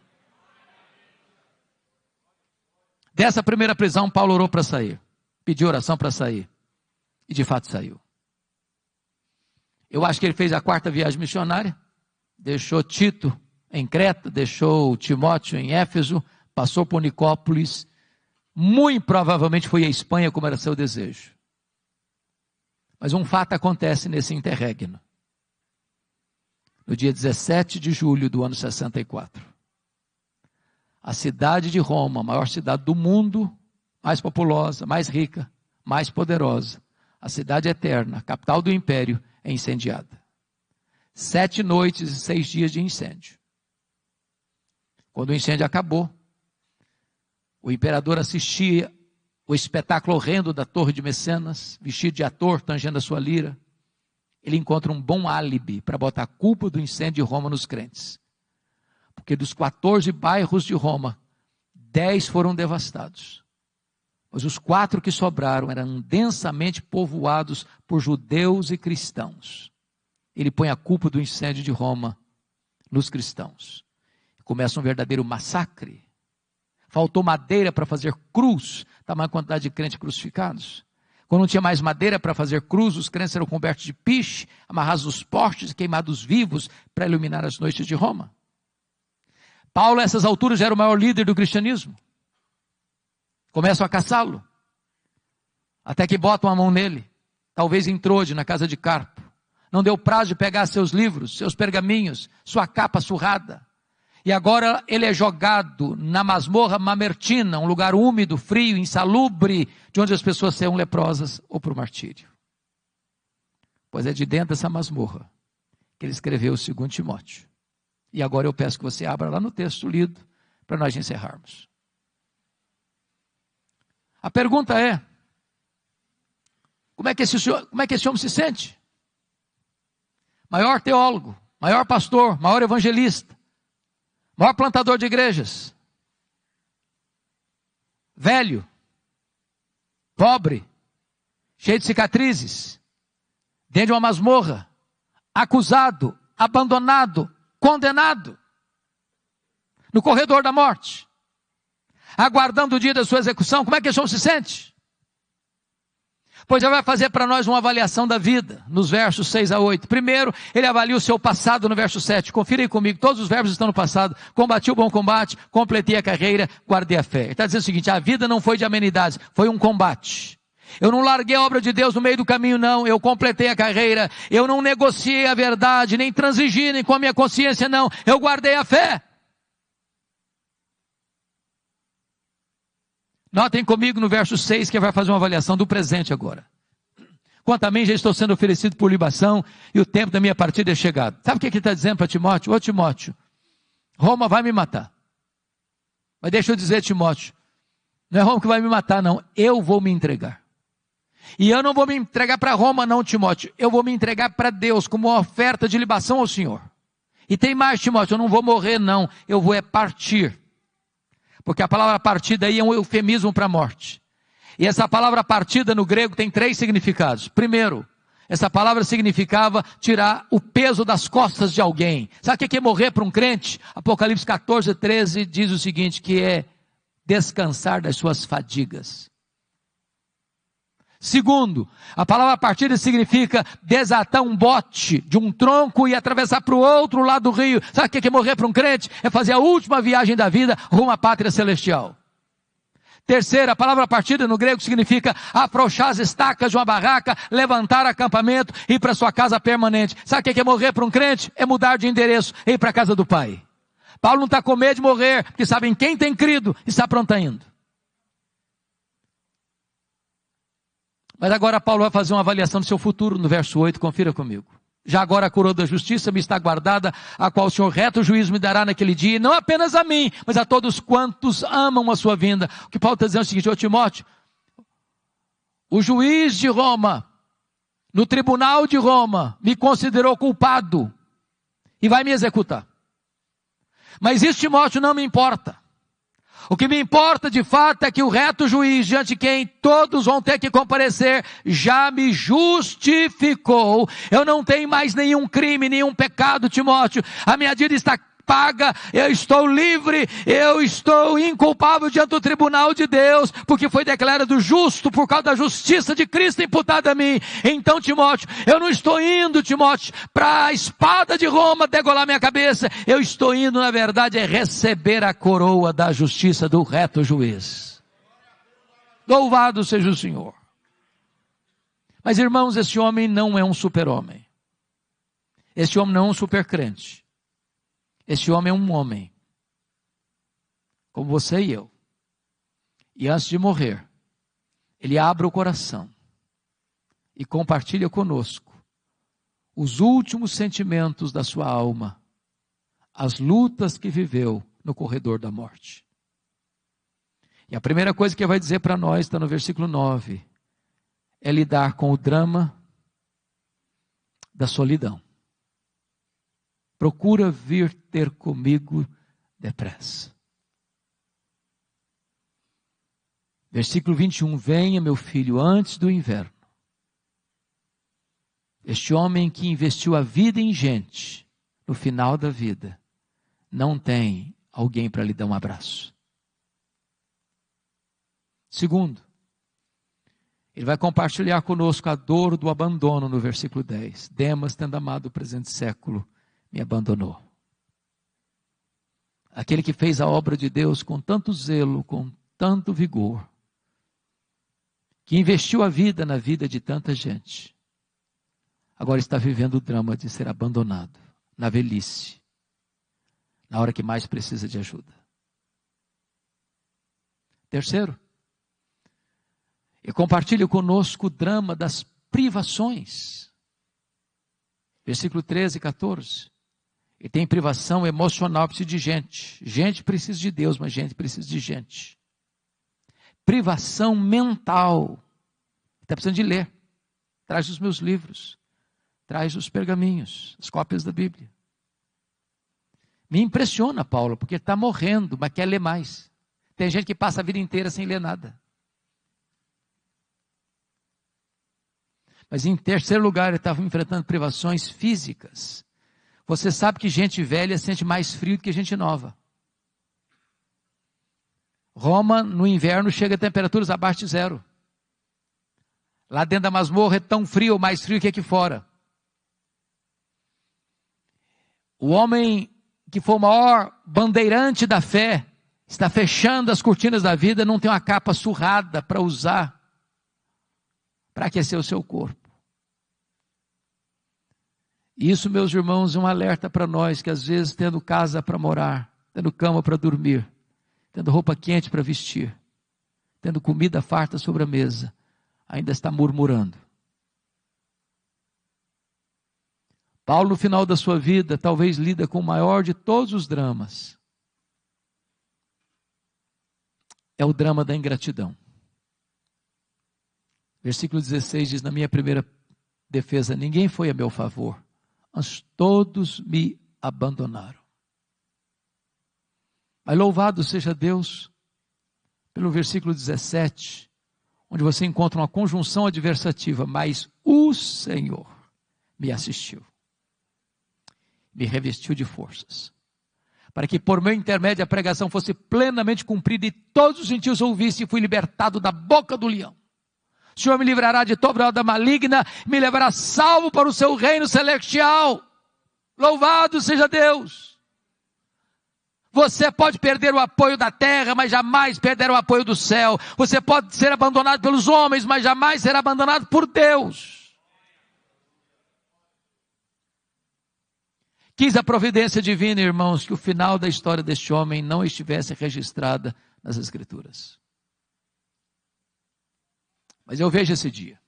Dessa primeira prisão, Paulo orou para sair, pediu oração para sair, e de fato saiu. Eu acho que ele fez a 4ª viagem missionária. Deixou Tito em Creta, deixou Timóteo em Éfeso, passou por Nicópolis, muito provavelmente foi à Espanha, como era seu desejo. Mas um fato acontece nesse interregno. No dia 17 de julho do ano 64, a cidade de Roma, a maior cidade do mundo, mais populosa, mais rica, mais poderosa, a cidade eterna, a capital do império, é incendiada. 7 noites e 6 dias de incêndio. Quando o incêndio acabou, o imperador assistia o espetáculo horrendo da torre de Mecenas, vestido de ator, tangendo a sua lira. Ele encontra um bom álibi para botar a culpa do incêndio de Roma nos crentes. Porque dos 14 bairros de Roma, 10 foram devastados. Mas os 4 que sobraram eram densamente povoados por judeus e cristãos. Ele põe a culpa do incêndio de Roma nos cristãos. Começa um verdadeiro massacre. Faltou madeira para fazer cruz, tamanha quantidade de crentes crucificados. Quando não tinha mais madeira para fazer cruz, os crentes eram cobertos de piche, amarrados nos postes e queimados vivos para iluminar as noites de Roma. Paulo, a essas alturas, já era o maior líder do cristianismo. Começam a caçá-lo, até que botam a mão nele, talvez em Trode, na casa de Carpo. não deu prazo de pegar seus livros, seus pergaminhos, sua capa surrada. E agora ele é jogado na masmorra mamertina, um lugar úmido, frio, insalubre, de onde as pessoas serão leprosas ou para o martírio. Pois é de dentro dessa masmorra que ele escreveu o 2 Timóteo. E agora eu peço que você abra lá no texto lido, para nós encerrarmos. A pergunta é, como é que esse homem se sente? Maior teólogo, maior pastor, maior evangelista, maior plantador de igrejas, velho, pobre, cheio de cicatrizes, dentro de uma masmorra, acusado, abandonado, condenado, no corredor da morte, aguardando o dia da sua execução. Como é que esse homem se sente? Pois ele vai fazer para nós uma avaliação da vida, nos versos 6 a 8. Primeiro, ele avalia o seu passado no verso 7. Confira aí comigo, todos os verbos estão no passado. Combati o bom combate, completei a carreira, guardei a fé. Ele está dizendo o seguinte, a vida não foi de amenidades, foi um combate. Eu não larguei a obra de Deus no meio do caminho, não. Eu completei a carreira. Eu não negociei a verdade, nem transigi, nem com a minha consciência, não. Eu guardei a fé. Notem comigo no verso 6 que vai fazer uma avaliação do presente agora. Quanto a mim, já estou sendo oferecido por libação e o tempo da minha partida é chegado. Sabe o que ele está dizendo para Timóteo? Ô Timóteo, Roma vai me matar. Mas deixa eu dizer, Timóteo, não é Roma que vai me matar, não. Eu vou me entregar. E eu não vou me entregar para Roma, não, Timóteo. Eu vou me entregar para Deus como uma oferta de libação ao Senhor. E tem mais, Timóteo, eu não vou morrer, não. Eu vou partir. Porque a palavra partida aí é um eufemismo para a morte. E essa palavra partida no grego tem 3 significados. Primeiro, essa palavra significava tirar o peso das costas de alguém. Sabe o que é morrer para um crente? Apocalipse 14, 13 diz o seguinte, que é descansar das suas fadigas. Segundo, a palavra partida significa desatar um bote de um tronco e atravessar para o outro lado do rio. Sabe o que é morrer para um crente? É fazer a última viagem da vida rumo à pátria celestial. Terceiro, a palavra partida no grego significa afrouxar as estacas de uma barraca, levantar acampamento e ir para sua casa permanente. Sabe o que é morrer para um crente? É mudar de endereço e ir para a casa do Pai. Paulo não está com medo de morrer, porque sabe em quem tem crido e está pronto indo. Mas agora Paulo vai fazer uma avaliação do seu futuro no verso 8, confira comigo. Já agora a coroa da justiça me está guardada, a qual o Senhor reto juízo me dará naquele dia, e não apenas a mim, mas a todos quantos amam a sua vinda. O que Paulo está dizendo é o seguinte, ô Timóteo, o juiz de Roma, no tribunal de Roma, me considerou culpado e vai me executar. Mas isso, Timóteo, não me importa. O que me importa de fato é que o reto juiz, diante de quem todos vão ter que comparecer, já me justificou. Eu não tenho mais nenhum crime, nenhum pecado, Timóteo. A minha dívida está paga, eu estou livre, eu estou inculpável diante do tribunal de Deus, porque foi declarado justo por causa da justiça de Cristo imputada a mim. Então, Timóteo, eu não estou indo, Timóteo, para a espada de Roma degolar minha cabeça. Eu estou indo, na verdade, é receber a coroa da justiça do reto juiz. Louvado seja o Senhor. Mas, irmãos, esse homem não é um super-homem. Esse homem não é um super-crente. Esse homem é um homem, como você e eu. E antes de morrer, ele abre o coração e compartilha conosco os últimos sentimentos da sua alma, as lutas que viveu no corredor da morte. E a primeira coisa que ele vai dizer para nós, está no versículo 9, é lidar com o drama da solidão. Procura vir ter comigo depressa. Versículo 21, venha meu filho antes do inverno. Este homem que investiu a vida em gente, no final da vida, não tem alguém para lhe dar um abraço. Segundo, ele vai compartilhar conosco a dor do abandono no versículo 10. Demas, tendo amado o presente século, me abandonou. Aquele que fez a obra de Deus com tanto zelo, com tanto vigor, que investiu a vida na vida de tanta gente, agora está vivendo o drama de ser abandonado na velhice, na hora que mais precisa de ajuda. Terceiro, e compartilhe conosco o drama das privações. Versículo 13 e 14. E tem privação emocional, precisa de gente. Gente precisa de Deus, mas gente precisa de gente. Privação mental. Está precisando de ler. Traz os meus livros. Traz os pergaminhos, as cópias da Bíblia. Me impressiona, Paulo, porque está morrendo, mas quer ler mais. Tem gente que passa a vida inteira sem ler nada. Mas em terceiro lugar, ele estava enfrentando privações físicas. Você sabe que gente velha sente mais frio do que gente nova. Roma, no inverno, chega a temperaturas abaixo de zero. Lá dentro da masmorra é tão frio ou mais frio que aqui fora. O homem que foi o maior bandeirante da fé, está fechando as cortinas da vida, não tem uma capa surrada para usar, para aquecer o seu corpo. Isso, meus irmãos, é um alerta para nós, que às vezes tendo casa para morar, tendo cama para dormir, tendo roupa quente para vestir, tendo comida farta sobre a mesa, ainda está murmurando. Paulo, no final da sua vida, talvez lida com o maior de todos os dramas. É o drama da ingratidão. Versículo 16 diz: na minha primeira defesa, ninguém foi a meu favor, mas todos me abandonaram. Mas louvado seja Deus pelo versículo 17, onde você encontra uma conjunção adversativa, mas o Senhor me assistiu, me revestiu de forças, para que por meu intermédio a pregação fosse plenamente cumprida e todos os gentios ouvissem, e fui libertado da boca do leão. O Senhor me livrará de toda roda maligna, me levará salvo para o seu reino celestial. Louvado seja Deus. Você pode perder o apoio da terra, mas jamais perderá o apoio do céu. Você pode ser abandonado pelos homens, mas jamais será abandonado por Deus. Quis a providência divina, irmãos, que o final da história deste homem não estivesse registrada nas Escrituras. Mas eu vejo esse dia.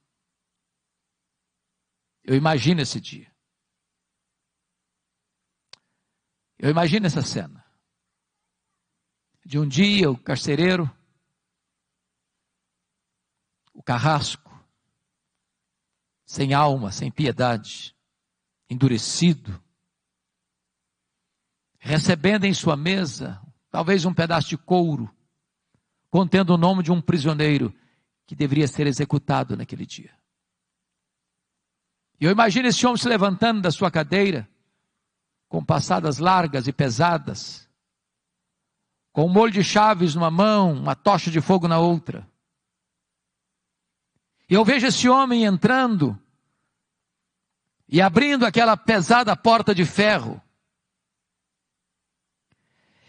Eu imagino esse dia. Eu imagino essa cena. De um dia o carcereiro, o carrasco, sem alma, sem piedade, endurecido, recebendo em sua mesa, talvez um pedaço de couro, contendo o nome de um prisioneiro que deveria ser executado naquele dia. E eu imagino esse homem se levantando da sua cadeira, com passadas largas e pesadas, com um molho de chaves numa mão, uma tocha de fogo na outra. E eu vejo esse homem entrando e abrindo aquela pesada porta de ferro.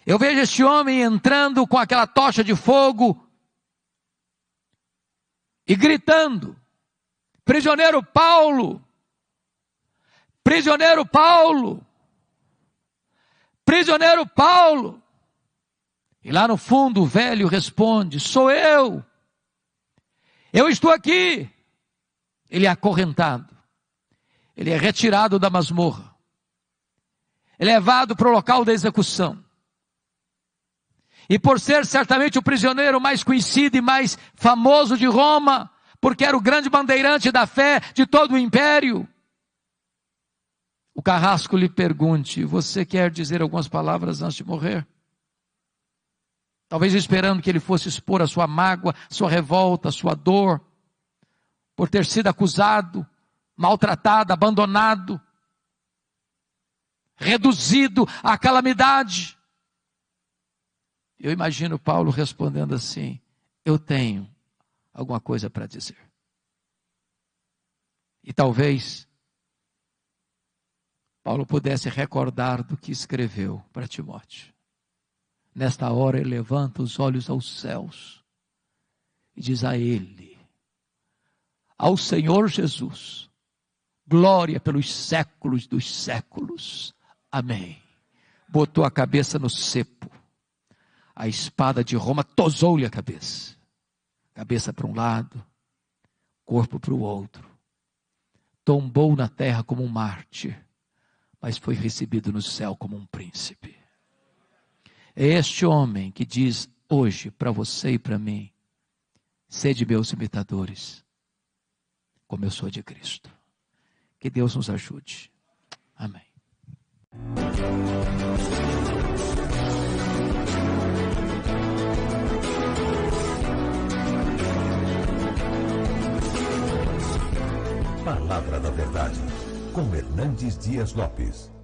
Eu vejo esse homem entrando com aquela tocha de fogo e gritando: prisioneiro Paulo, prisioneiro Paulo, prisioneiro Paulo. E lá no fundo o velho responde: sou eu estou aqui. Ele é acorrentado, ele é retirado da masmorra, é levado para o local da execução. E por ser certamente o prisioneiro mais conhecido e mais famoso de Roma, porque era o grande bandeirante da fé de todo o império, o carrasco lhe pergunte: você quer dizer algumas palavras antes de morrer? Talvez esperando que ele fosse expor a sua mágoa, sua revolta, sua dor, por ter sido acusado, maltratado, abandonado, reduzido à calamidade. Eu imagino Paulo respondendo assim: eu tenho alguma coisa para dizer. E talvez Paulo pudesse recordar do que escreveu para Timóteo. Nesta hora ele levanta os olhos aos céus e diz a ele, ao Senhor Jesus: glória pelos séculos dos séculos. Amém. Botou a cabeça no cepo. A espada de Roma tosou-lhe a cabeça. Cabeça para um lado, corpo para o outro. Tombou na terra como um mártir, mas foi recebido no céu como um príncipe. É este homem que diz hoje para você e para mim: sede meus imitadores, como eu sou de Cristo. Que Deus nos ajude. Amém. Palavra da Verdade, com Hernandes Dias Lopes.